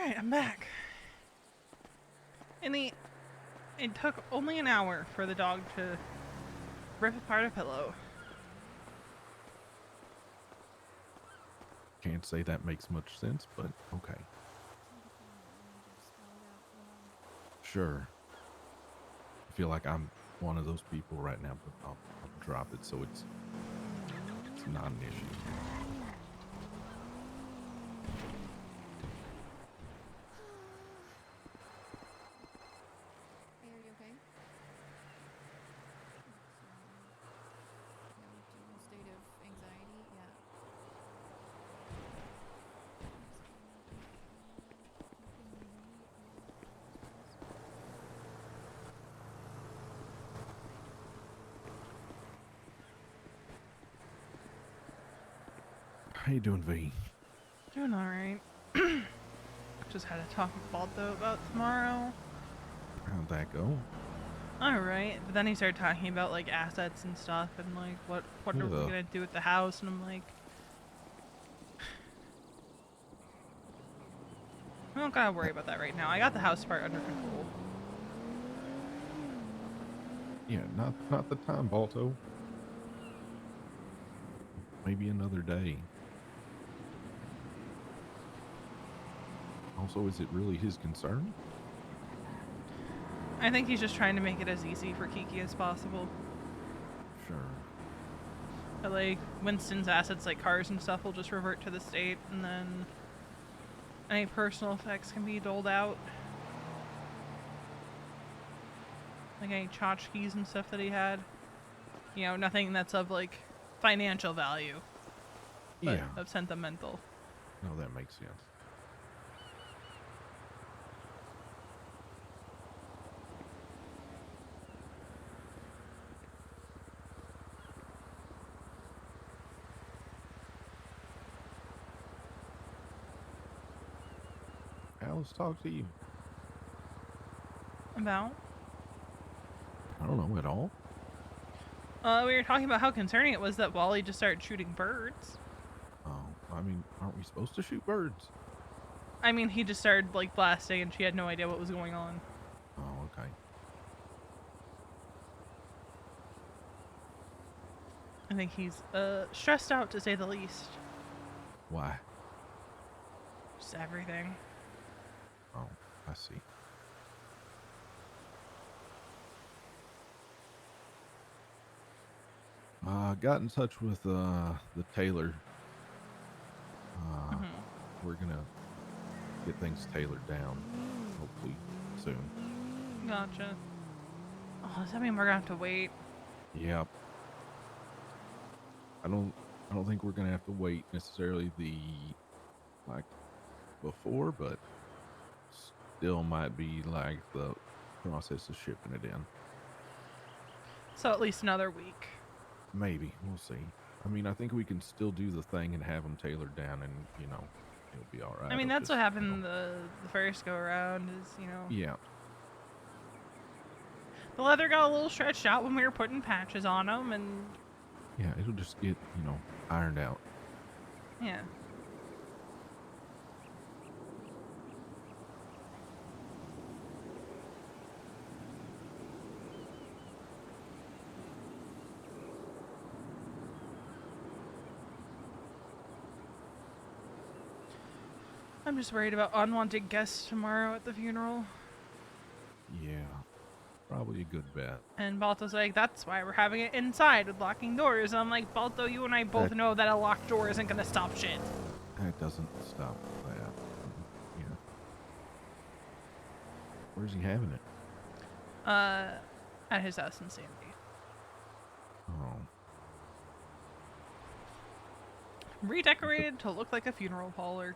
Alright, I'm back. And it took only an hour for the dog to rip apart a pillow. Can't say that makes much sense, but okay. Sure. I feel like I'm one of those people right now, but I'll drop it so it's not an issue. Hey, are you okay? No state of anxiety? Yeah. How you doing, V? Doing alright. Just had a talk with Balto about tomorrow. How'd that go? Alright, but then he started talking about like assets and stuff and like what are we Ugh. gonna do with the house, and I'm like, I don't gotta worry about that right now. I got the house part under control. Yeah, not the time, Balto. Maybe another day. Also, is it really his concern? I think he's just trying to make it as easy for Kiki as possible. Sure. But like Winston's assets like cars and stuff will just revert to the state, and then any personal effects can be doled out. Like any tchotchkes and stuff that he had. You know, nothing that's of like financial value, but Yeah. of sentimental. No, that makes sense. Alice talk to you? About? I don't know at all. We were talking about how concerning it was that Wally just started shooting birds. Oh, I mean, aren't we supposed to shoot birds? I mean, he just started like blasting and she had no idea what was going on. Oh, okay. I think he's stressed out, to say the least. Why? Just everything. Oh, I see. Got in touch with the tailor. Mhm. We're gonna get things tailored down, hopefully soon. Gotcha. Oh, does that mean we're gonna have to wait? Yep. I don't think we're gonna have to wait necessarily like before, but still might be like the process of shipping it in. So at least another week. Maybe, we'll see. I mean, I think we can still do the thing and have them tailored down, and it'll be all right. I mean, It'll that's what just, happened the first go around. Is Yeah. the leather got a little stretched out when we were putting patches on them, and Yeah, it'll just get ironed out. yeah. I'm just worried about unwanted guests tomorrow at the funeral. Yeah, probably a good bet. And Balto's like, that's why we're having it inside with locking doors. And I'm like, Balto, you and I both know that a locked door isn't gonna stop shit. That doesn't stop that. Yeah. Where's he having it? At his house in Sandy. Oh, Redecorated to look like a funeral parlor.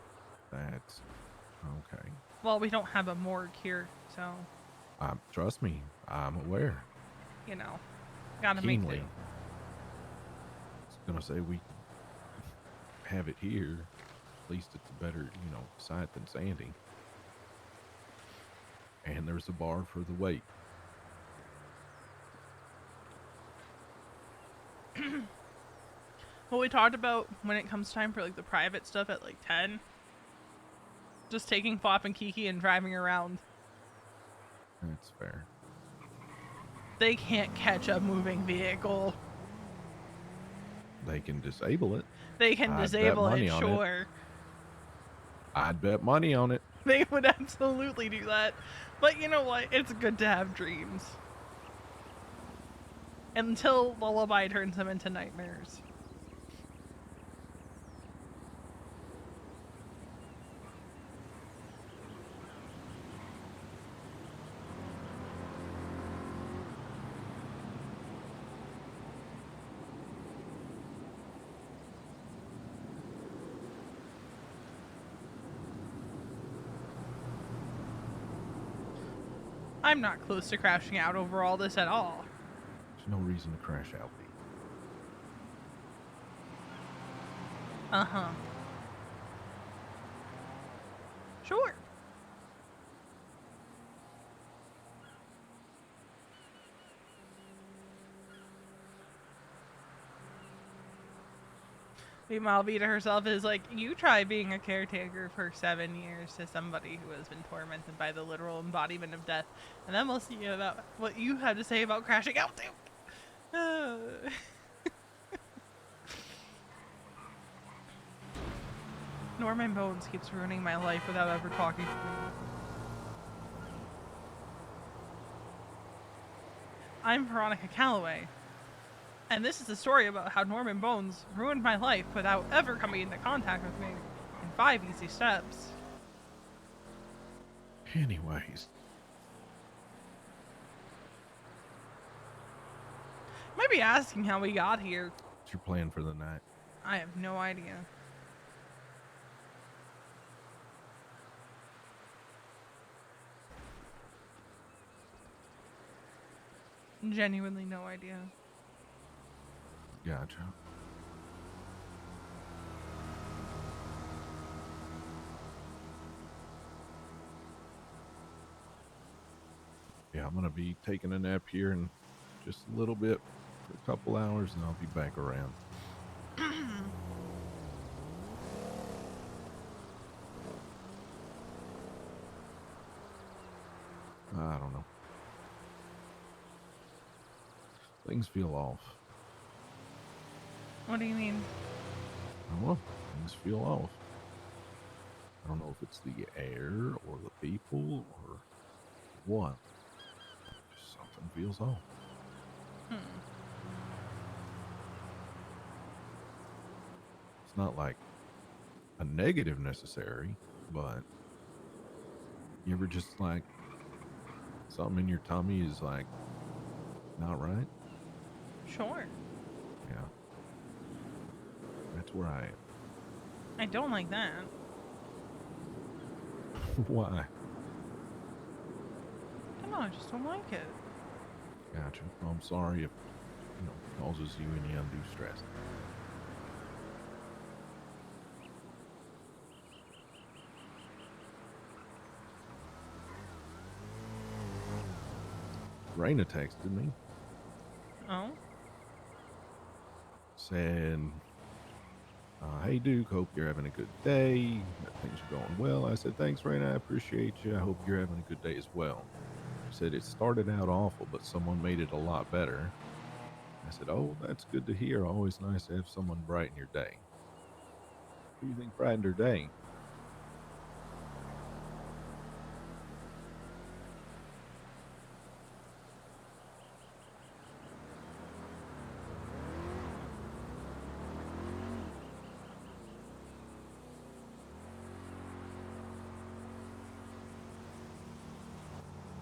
that's okay. Well, we don't have a morgue here, so, Trust me, I'm aware. Gotta make Keenly. do. I was gonna say we have it here. At least it's a better, site than Sandy. And there's a bar for the wait. Well, we talked about when it comes time for like the private stuff at like 10. Just taking Flop and Kiki and driving around. That's fair. They can't catch a moving vehicle. They can disable it. They can I'd bet disable money it, on it. sure. I'd bet money on it. They would absolutely do that. But you know what? It's good to have dreams. Until Lullaby turns them into nightmares. I'm not close to crashing out over all this at all. There's no reason to crash out, B. Uh-huh. Sure. Meanwhile, Vita herself is like, you try being a caretaker for 7 years to somebody who has been tormented by the literal embodiment of death, and then we'll see about what you have to say about crashing out too. Norman Bones keeps ruining my life without ever talking to me. I'm Veronica Calaway, and this is a story about how Norman Bones ruined my life without ever coming into contact with me in 5 easy steps. Anyways. You might be asking how we got here. What's your plan for the night? I have no idea. Genuinely no idea. Gotcha. Yeah, I'm gonna be taking a nap here in just a little bit for a couple hours, and I'll be back around. I don't know. Things feel off. What do you mean? I don't know. Things feel off. I don't know if it's the air or the people or what. Just something feels off. It's not like a negative necessary, but you ever just like something in your tummy is like not right? Sure. Yeah. That's where I am. I don't like that. Why? I don't know, I just don't like it. Gotcha. Well, I'm sorry if, causes you any undue stress. Raina texted me. Oh? Said, hey Duke, hope you're having a good day, that things are going well. I said, thanks Raina, I appreciate you, I hope you're having a good day as well. She said, it started out awful, but someone made it a lot better. I said, oh, that's good to hear, always nice to have someone brighten your day. Who do you think brightened her day?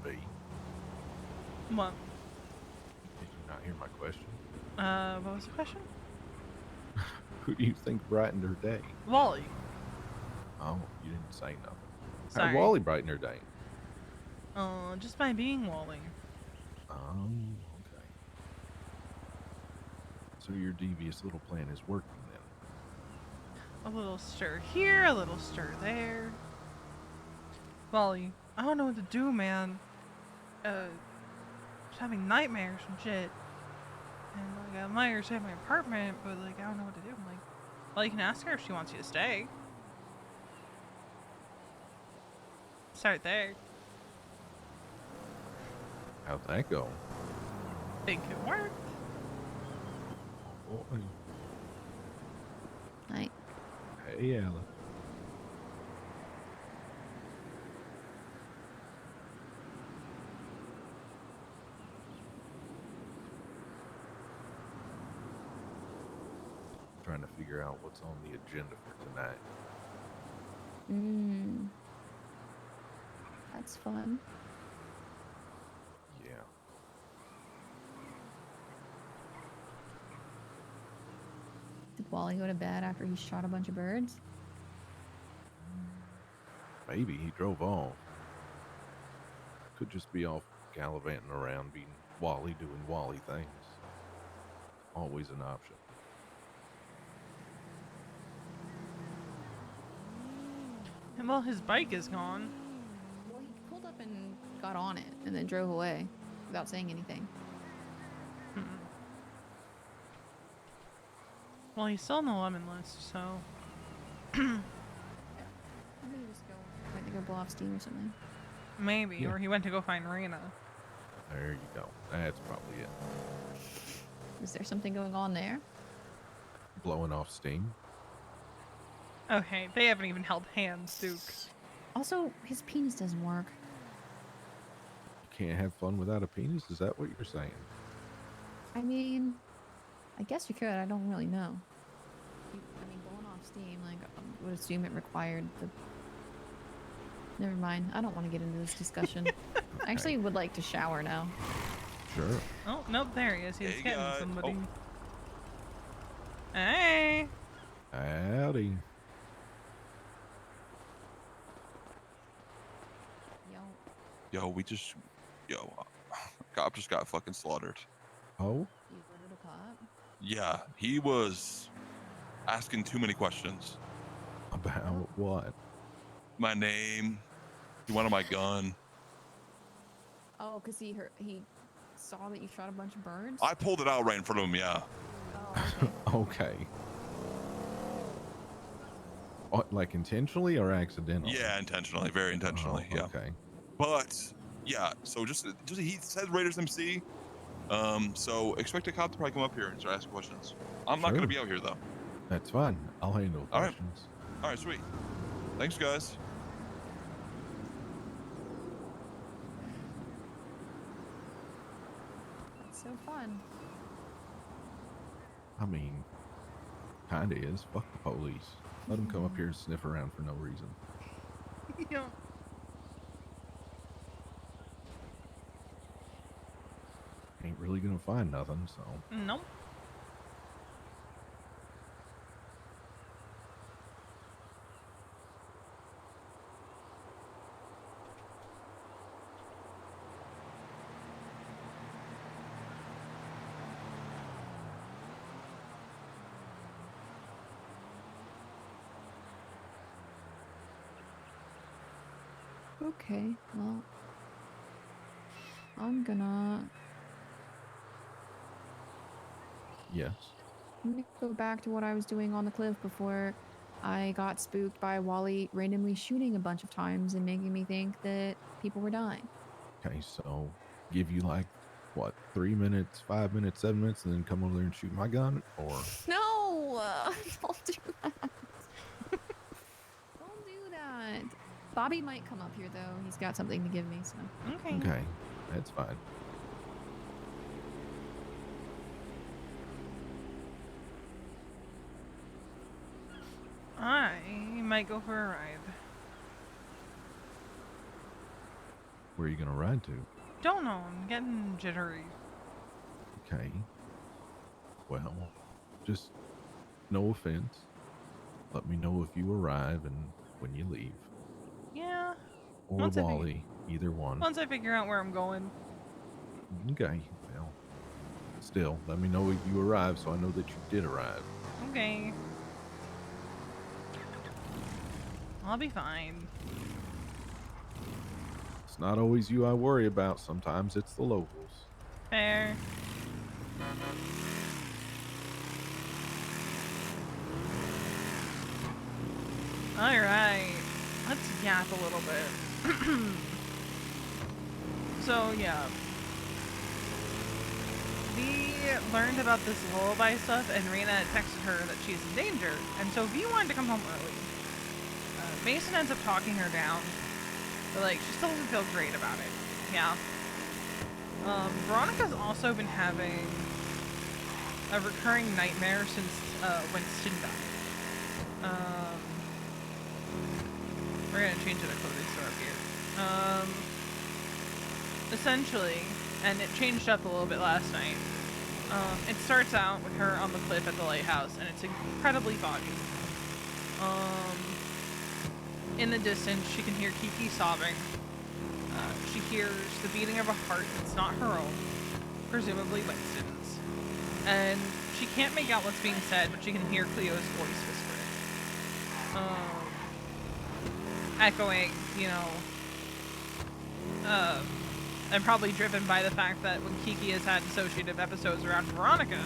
B. What? Did you not hear my question? What was the question? Who do you think brightened her day? Wally. Oh, you didn't say nothing. Sorry. How'd Wally brighten her day? Just by being Wally. Oh, okay. So your devious little plan is working then? A little stir here, a little stir there. Wally, I don't know what to do, man. Just having nightmares and shit. And like, I might stay at my apartment, but like, I don't know what to do. I'm like, well, you can ask her if she wants you to stay. Start there. How'd that go? Think it worked. Boy. Right. Hey, Alan. Trying to figure out what's on the agenda for tonight. That's fun. Yeah. Did Wally go to bed after he shot a bunch of birds? Maybe he drove off. Could just be off gallivanting around, being Wally, doing Wally things. Always an option. And well, his bike is gone. Well, he pulled up and got on it and then drove away without saying anything. Well, he's still on the lemon list, so. Maybe just go. Went to go blow off steam or something. Maybe, Yeah. or he went to go find Rena. There you go. That's probably it. Is there something going on there? Blowing off steam. Okay, they haven't even held hands, Duke. Also, his penis doesn't work. You can't have fun without a penis? Is that what you're saying? I mean, I guess you could. I don't really know. I mean, blowing off steam, like, I would assume it required the. Never mind. I don't want to get into this discussion. I actually would like to shower now. Sure. Oh, nope, there he is. He's Hey, getting guys. somebody. Oh. Hey! Howdy. Yo, Yo, cop just got fucking slaughtered. Oh? you voted a cop? Yeah, he was asking too many questions. About what? My name. He wanted my gun. Oh, because he saw that you shot a bunch of birds? I pulled it out right in front of him. Yeah. Oh, okay. Okay. Oh, like intentionally or accidentally? Yeah, intentionally, very intentionally. Oh, Yeah. okay. But yeah, so just he said Raiders MC. So expect a cop to probably come up here and start asking questions. I'm not Sure. gonna be out here though. That's fine. I'll handle All right. questions. All right, sweet. Thanks, guys. That's so fun. I mean, kinda is. Fuck the police. Let them come up here and sniff around for no reason. Yeah. Ain't really gonna find nothing, so. Nope. Okay, well, I'm gonna Yes. go back to what I was doing on the cliff before I got spooked by Wally randomly shooting a bunch of times and making me think that people were dying. Okay, so give you like, what, 3 minutes, 5 minutes, 7 minutes, and then come over there and shoot my gun? Or. No! Don't do that. Don't do that. Bobby might come up here, though. He's got something to give me, so. Okay. Okay, that's fine. I might go for a ride. Where are you gonna ride to? Don't know, I'm getting jittery. Okay. Well, just no offense. Let me know if you arrive and when you leave. Yeah. Or Once I Wally, either one. Once I figure out where I'm going. Okay, well. Still, let me know if you arrive so I know that you did arrive. Okay. I'll be fine. It's not always you I worry about. Sometimes it's the locals. Fair. Alright. Let's yap a little bit. So yeah, V learned about this lullaby stuff, and Rena texted her that she's in danger, and so V wanted to come home early. Mason ends up talking her down, but like she still doesn't feel great about it. Yeah. Veronica's also been having a recurring nightmare since Winston died. We're gonna change to the clothing store up here. Essentially, and it changed up a little bit last night. It starts out with her on the cliff at the lighthouse, and it's incredibly foggy. In the distance, she can hear Kiki sobbing. She hears the beating of a heart that's not her own, presumably Winston's. And she can't make out what's being said, but she can hear Cleo's voice whispering. Echoing, and probably driven by the fact that when Kiki has had dissociative episodes around Veronica,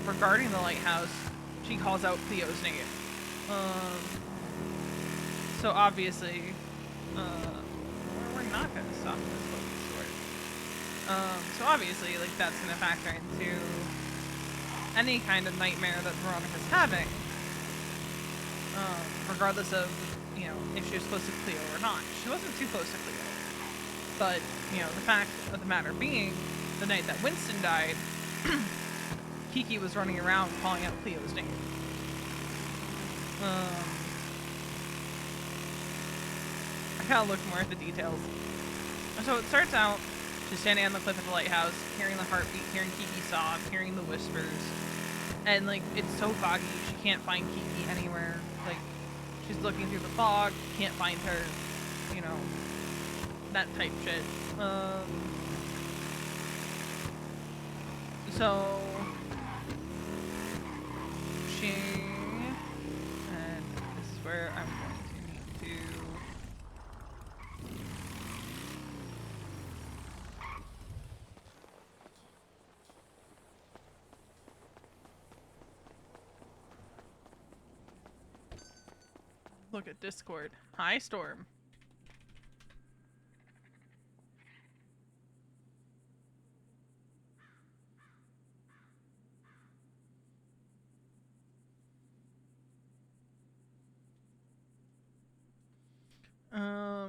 regarding the lighthouse, she calls out Cleo's name. So obviously, we're not gonna stop in this clothing store. So obviously, like, that's gonna factor into any kind of nightmare that Veronica's having, regardless of, if she was close to Cleo or not. She wasn't too close to Cleo. But, the fact of the matter being, the night that Winston died, Kiki was running around calling out Cleo's name. I gotta look more at the details. So it starts out, she's standing on the cliff at the lighthouse, hearing the heartbeat, hearing Kiki sob, hearing the whispers. And, like, it's so foggy, she can't find Kiki anywhere. Like, she's looking through the fog, can't find her, that type shit. So she, and this is where I'm going to need to look at Discord. Hi, Storm.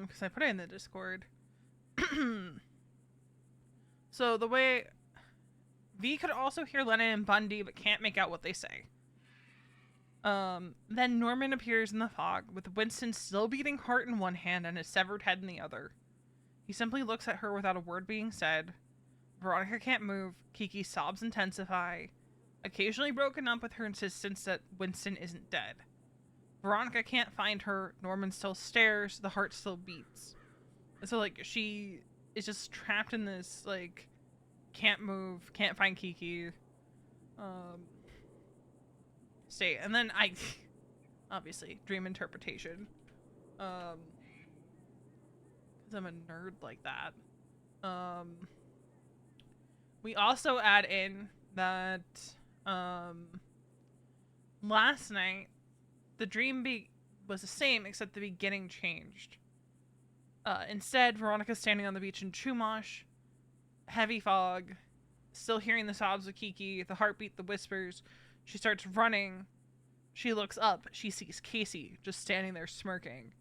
Because I put it in the Discord. So the way V could also hear Lennon and Bundy, but can't make out what they say. Then Norman appears in the fog, with Winston's still beating heart in one hand and his severed head in the other. He simply looks at her without a word being said. Veronica can't move. Kiki's sobs intensify, occasionally broken up with her insistence that Winston isn't dead. Veronica can't find her. Norman still stares. The heart still beats. So, like, she is just trapped in this, like, can't move, can't find Kiki, state. And then obviously, dream interpretation. Because I'm a nerd like that. We also add in that, last night, the dream was the same, except the beginning changed. Instead, Veronica's standing on the beach in Chumash, heavy fog, still hearing the sobs of Kiki, the heartbeat, the whispers. She starts running. She looks up. She sees Casey just standing there smirking.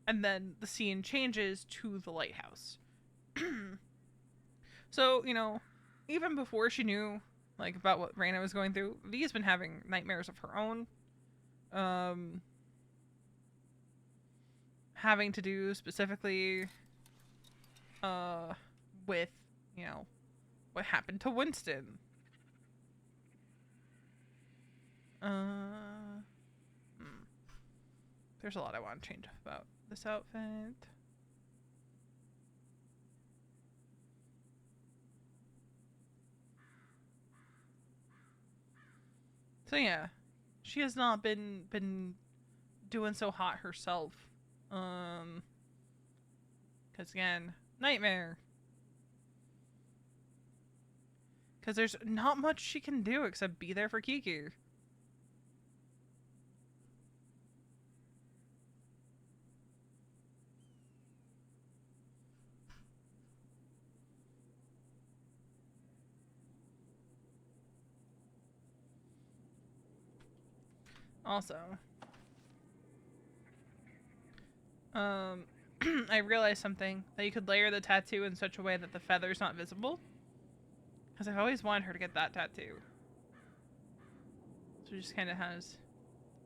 And then the scene changes to the lighthouse. So, even before she knew, like, about what Raina was going through, Vi's been having nightmares of her own. Having to do specifically with, what happened to Winston. There's a lot I want to change about this outfit. So yeah, she has not been doing so hot herself. Because again, nightmare. Because there's not much she can do except be there for Kiki. Also, I realized something, that you could layer the tattoo in such a way that the feather's not visible. Because I've always wanted her to get that tattoo. So she just kind of has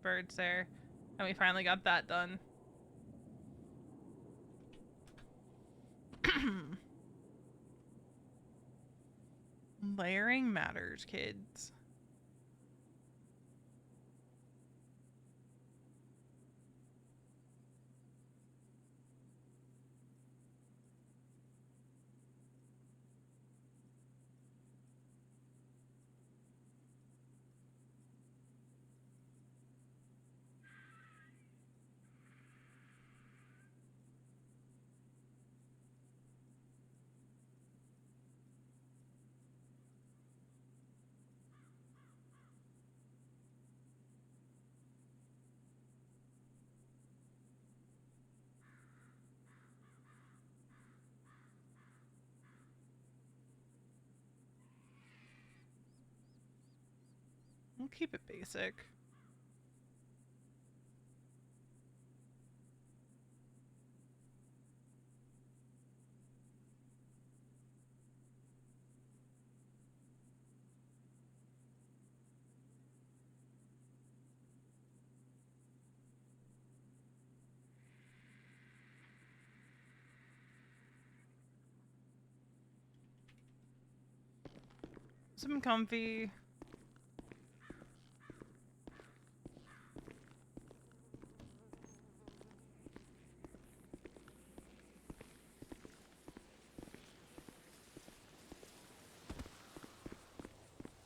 birds there. And we finally got that done. Layering matters, kids. We'll keep it basic. Some comfy.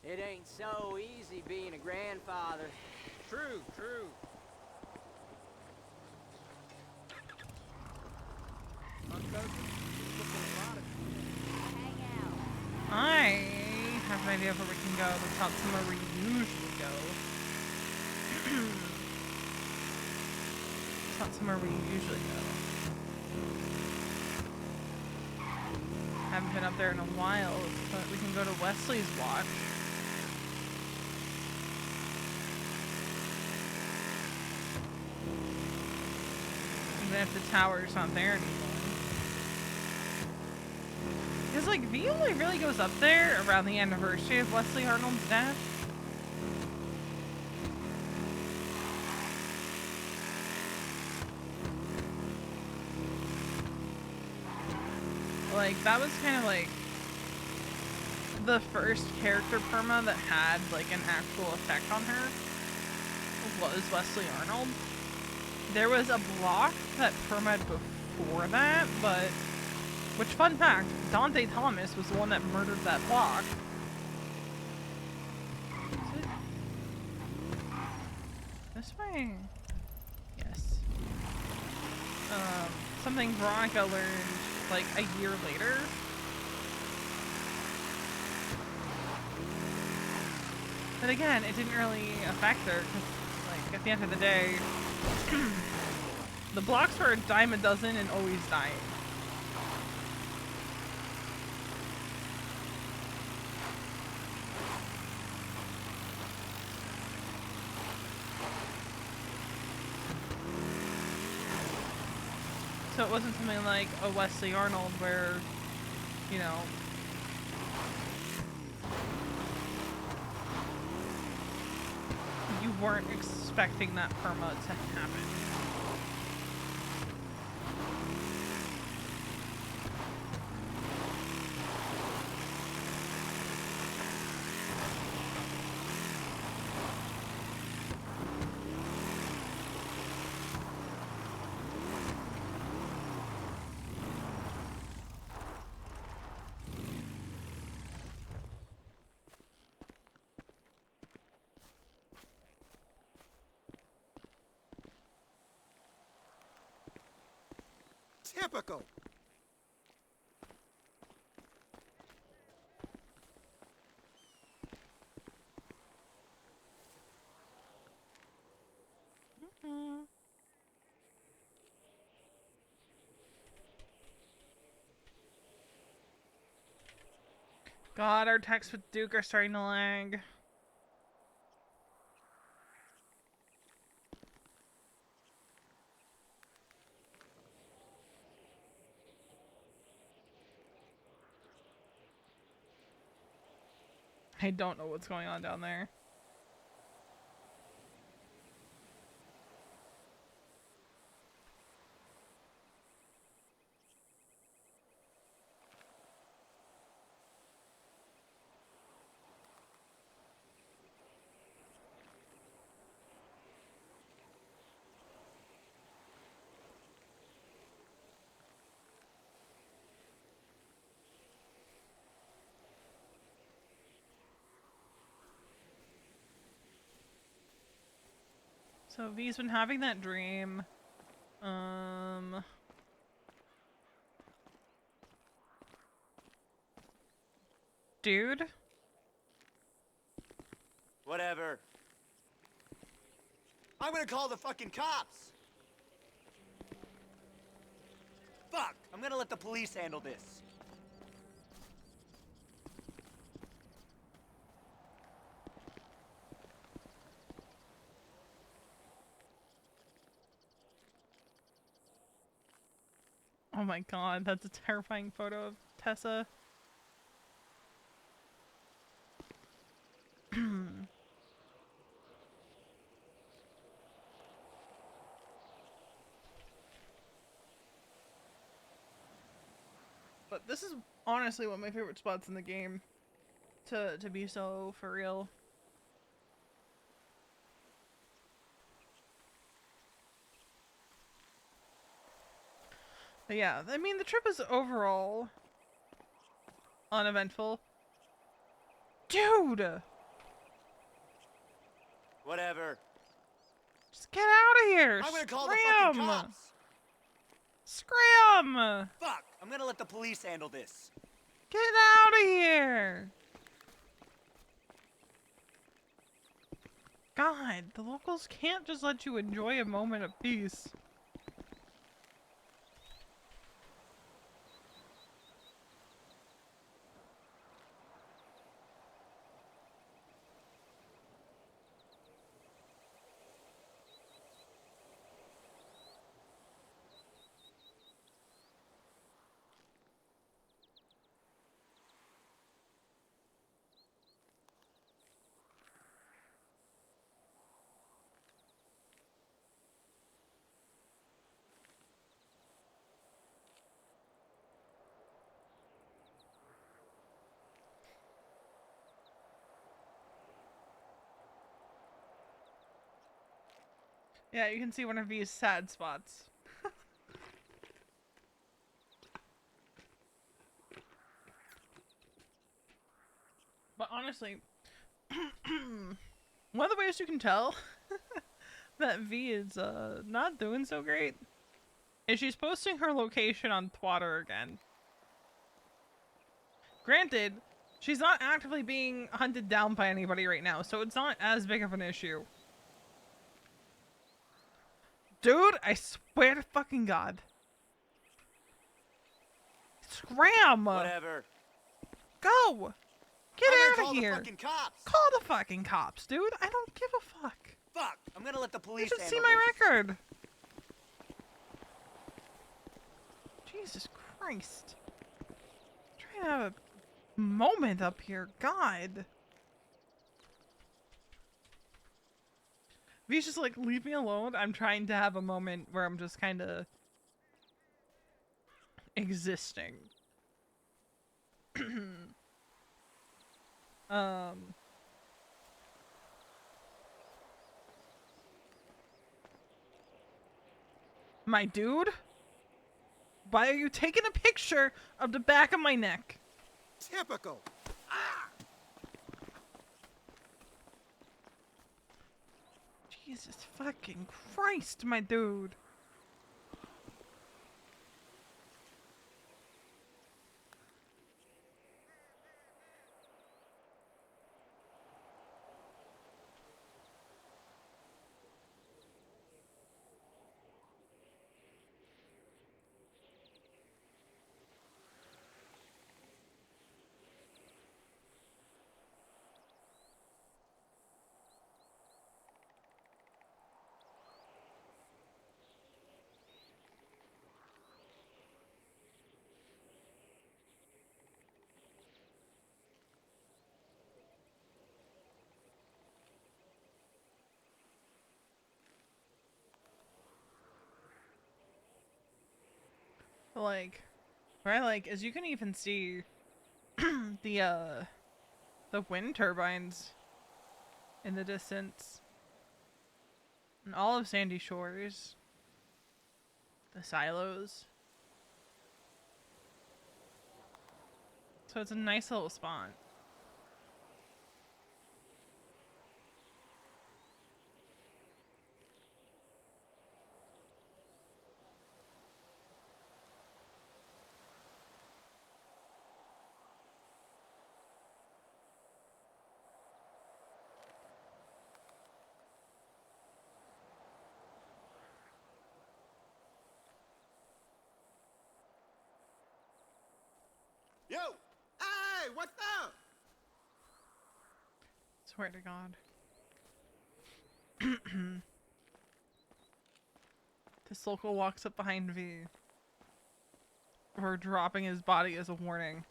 It ain't so easy being a grandfather. True, true. I have an idea of where we can go. That's not somewhere we usually go. It's not somewhere we usually go. Haven't been up there in a while, but we can go to Wesley's Walk. Even if the tower's not there anymore. Because, like, V only really goes up there around the anniversary of Wesley Arnold's death. Like, that was kind of like the first character perma that had, like, an actual effect on her was Wesley Arnold. There was a block that perma'd before that, but, which, fun fact, Dante Thomas was the one that murdered that block. Is it this way? Yes. Something Veronica learned, like, a year later. But again, it didn't really affect her, because, like, at the end of the day, the blocks were a dime a dozen and always dying. So it wasn't something like a Wesley Arnold where, you know, you weren't expecting that perma to happen. Typical. God, our texts with Duke are starting to lag. I don't know what's going on down there. So V's been having that dream. Dude? Whatever. I'm gonna call the fucking cops! Fuck! I'm gonna let the police handle this. Oh my god, that's a terrifying photo of Tessa. But this is honestly one of my favorite spots in the game. To be so for real. But yeah, I mean the trip is overall uneventful. Dude! Whatever. Just get out of here! I'm gonna call the Scram! fucking cops! Scram! Fuck! I'm gonna let the police handle this. Get out of here! God, the locals can't just let you enjoy a moment of peace. Yeah, you can see one of these sad spots. But honestly, one of the ways you can tell that V is not doing so great is she's posting her location on Twitter again. Granted, she's not actively being hunted down by anybody right now, so it's not as big of an issue. Dude, I swear to fucking God. Scram! Whatever. Go! Get I'm out gonna of call here! the fucking cops! Call the fucking cops, dude! I don't give a fuck! Fuck! I'm gonna let the You police should handle see my this. record! Jesus Christ. Trying to have a moment up here, God. V's just like, leave me alone. I'm trying to have a moment where I'm just kind of existing. My dude? Why are you taking a picture of the back of my neck? Typical. Jesus fucking Christ, my dude. But like, what I like is you can even see the wind turbines in the distance. And all of Sandy Shores. The silos. So it's a nice little spot. Yo! Hey, what's up? Swear to God. This local walks up behind V. Or dropping his body as a warning.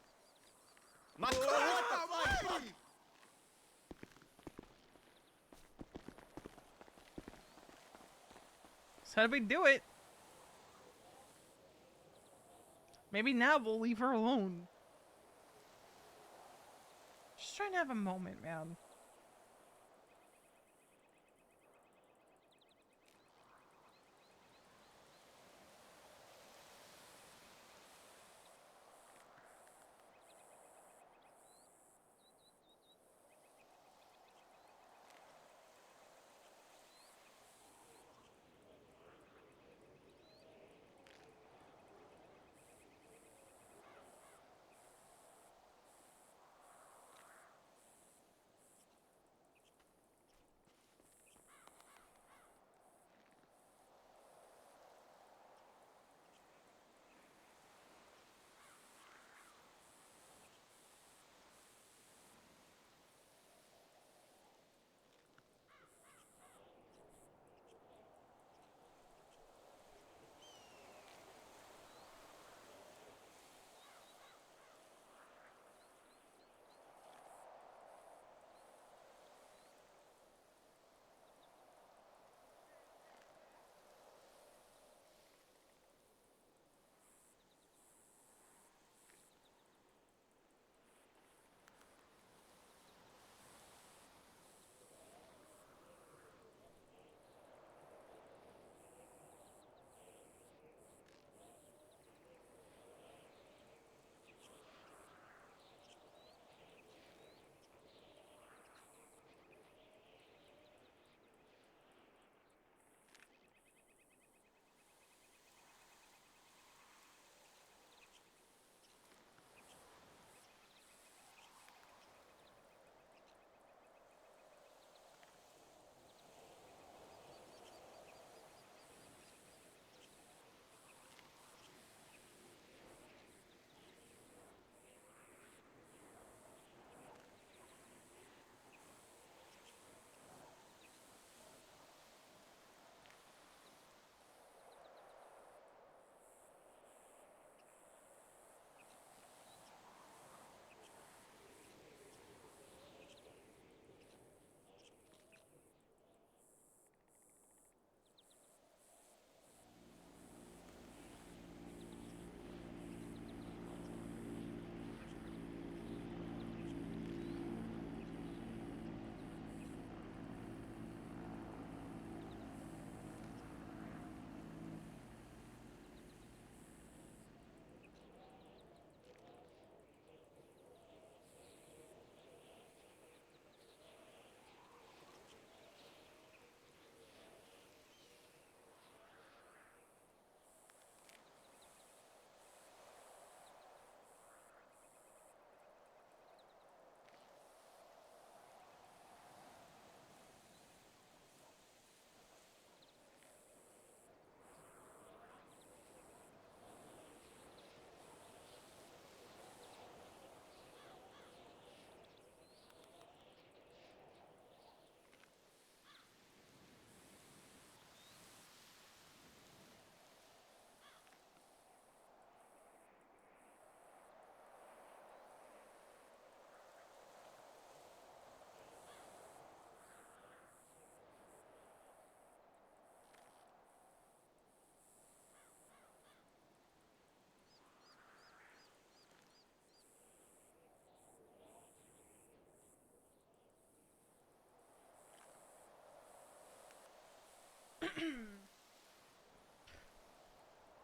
My what the fuck? So how do we do it? Maybe now we'll leave her alone. Just trying to have a moment, man.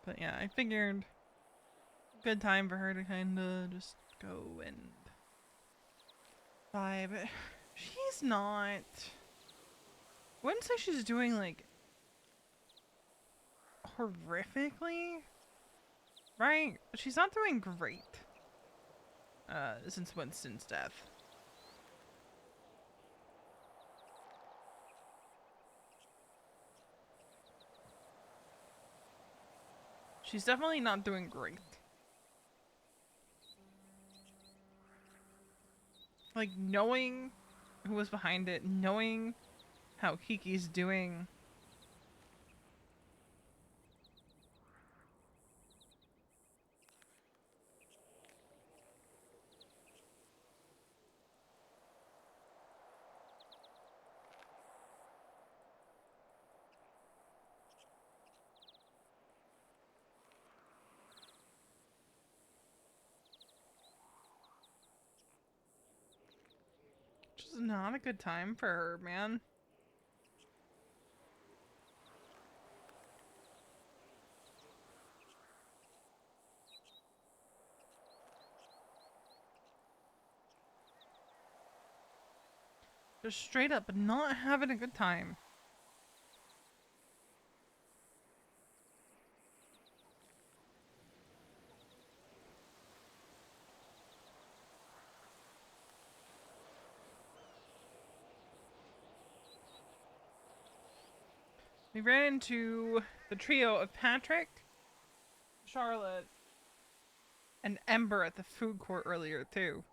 But yeah, I figured good time for her to kind of just go and vibe. She's not. I wouldn't say she's doing like horrifically, right? She's not doing great. Since Winston's death. She's definitely not doing great. Like, knowing who was behind it, knowing how Kiki's doing. Just not a good time for her, man. Just straight up not having a good time. We ran into the trio of Patrick, Charlotte, and Ember at the food court earlier, too.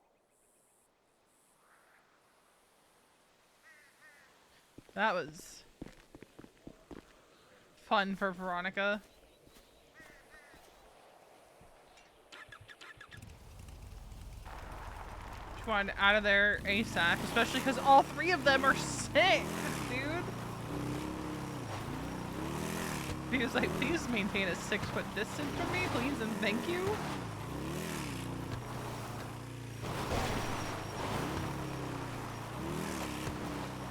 That was fun for Veronica. She wanted out of there ASAP, especially because all three of them are sick, dude. He was like, please maintain a 6-foot distance from me, please and thank you.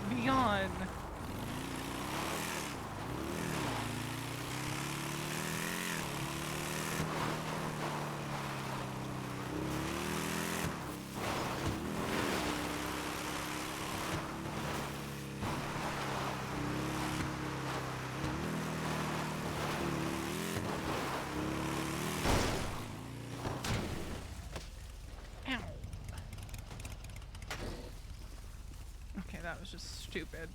Beyond. That was just stupid.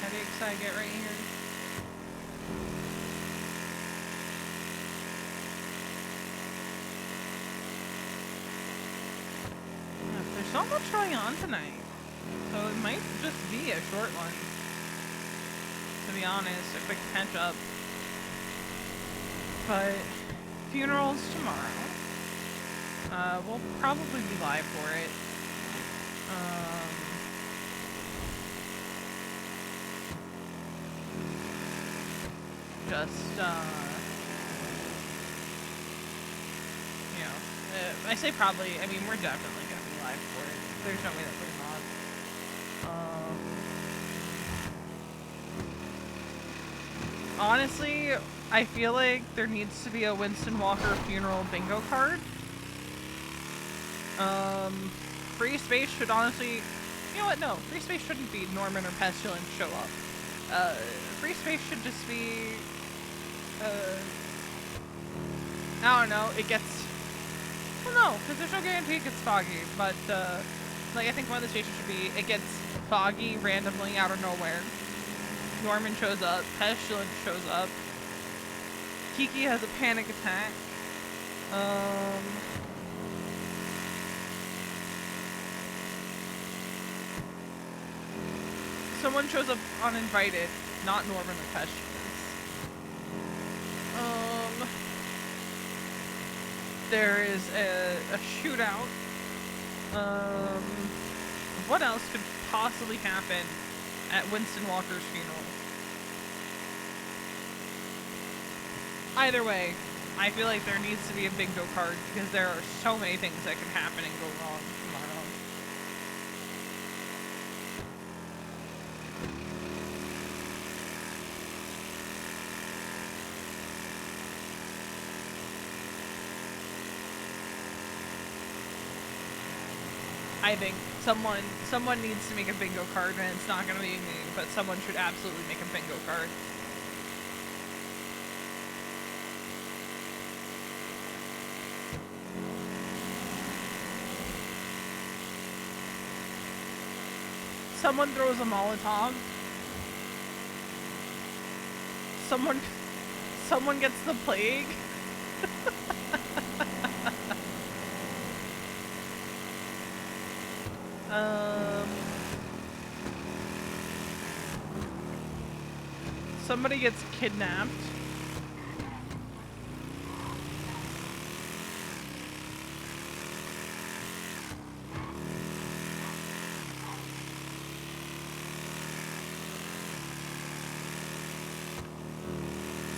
Headaches I get right here. There's not much going on tonight, so it might just be a short one. To be honest, a quick catch up. But funerals tomorrow. We'll probably be live for it. You know, I say probably, I mean, we're definitely gonna be live for it. There's no way that we're not. Honestly, I feel like there needs to be a Winston Walker funeral bingo card. Free space should honestly, you know what? No, free space shouldn't be Norman or Pestilence show up. Free space should just be, I don't know. It gets, well, no, because there's no guarantee it gets foggy. But like I think one of the stations should be it gets foggy randomly out of nowhere. Norman shows up. Pestilence shows up. Kiki has a panic attack. Someone shows up uninvited, not Norman or Pestilence. There is a shootout. What else could possibly happen at Winston Walker's funeral? Either way, I feel like there needs to be a bingo card because there are so many things that can happen and go wrong tomorrow. I think someone needs to make a bingo card, and it's not going to be me, but someone should absolutely make a bingo card. Someone throws a Molotov. Someone gets the plague. Somebody gets kidnapped.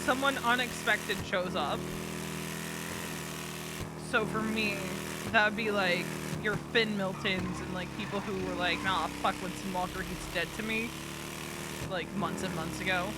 Someone unexpected shows up. So for me, that would be like your Finn Miltons and like people who were like, nah, fuck Winston Walker, he's dead to me. Like months and months ago.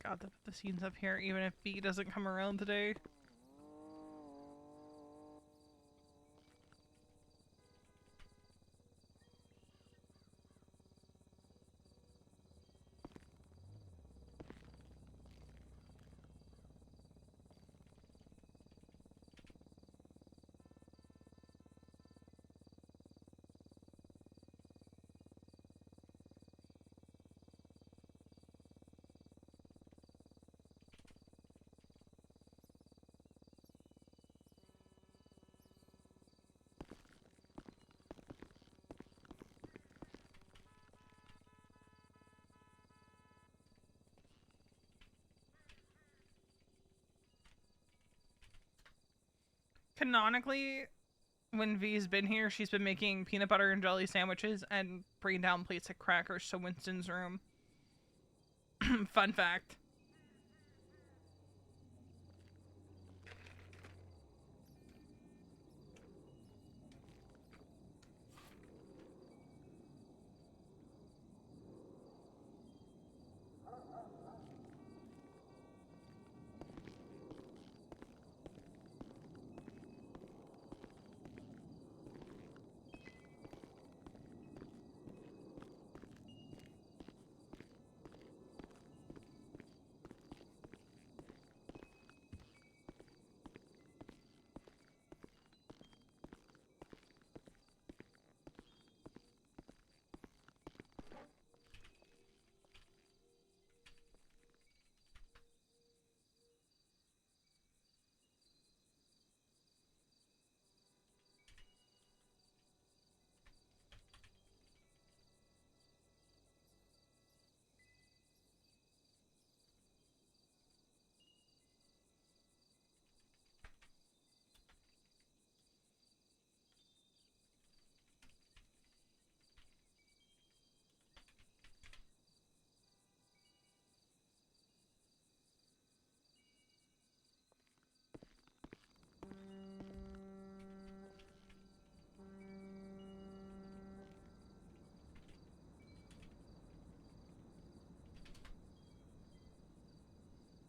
Forgot to put the scenes up here, even if B doesn't come around today. Canonically, when V's been here, she's been making peanut butter and jelly sandwiches and bringing down plates of crackers to Winston's room. Fun fact.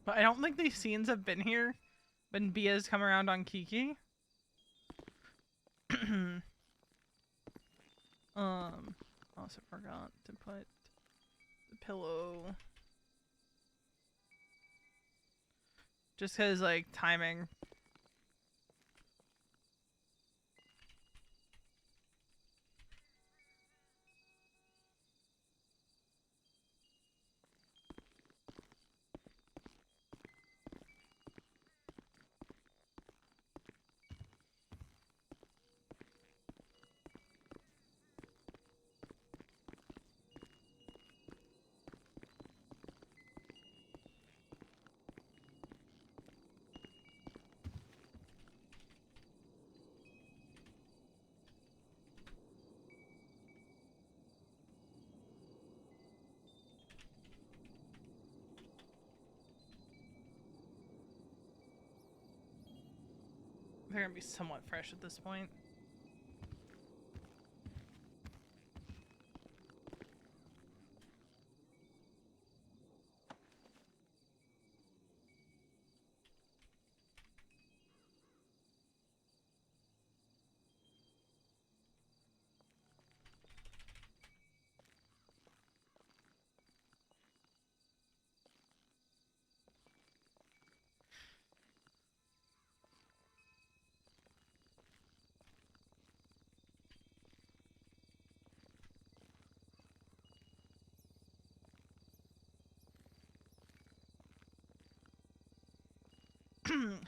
But I don't think these scenes have been here when Bia's come around on Kiki. Also forgot to put the pillow. Just cause like timing. They're gonna be somewhat fresh at this point.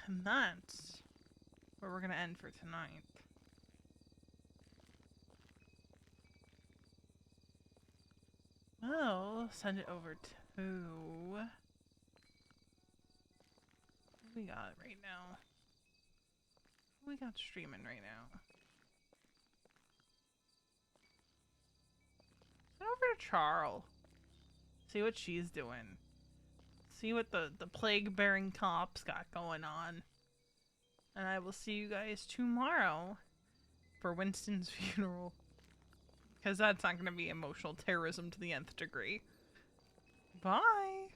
And that's where we're gonna end for tonight. Well, send it over to... What do we got right now? What we got streaming right now? Send over to Charl. See what she's doing. See what the plague-bearing cops got going on. And I will see you guys tomorrow for Winston's funeral. Because that's not going to be emotional terrorism to the nth degree. Bye!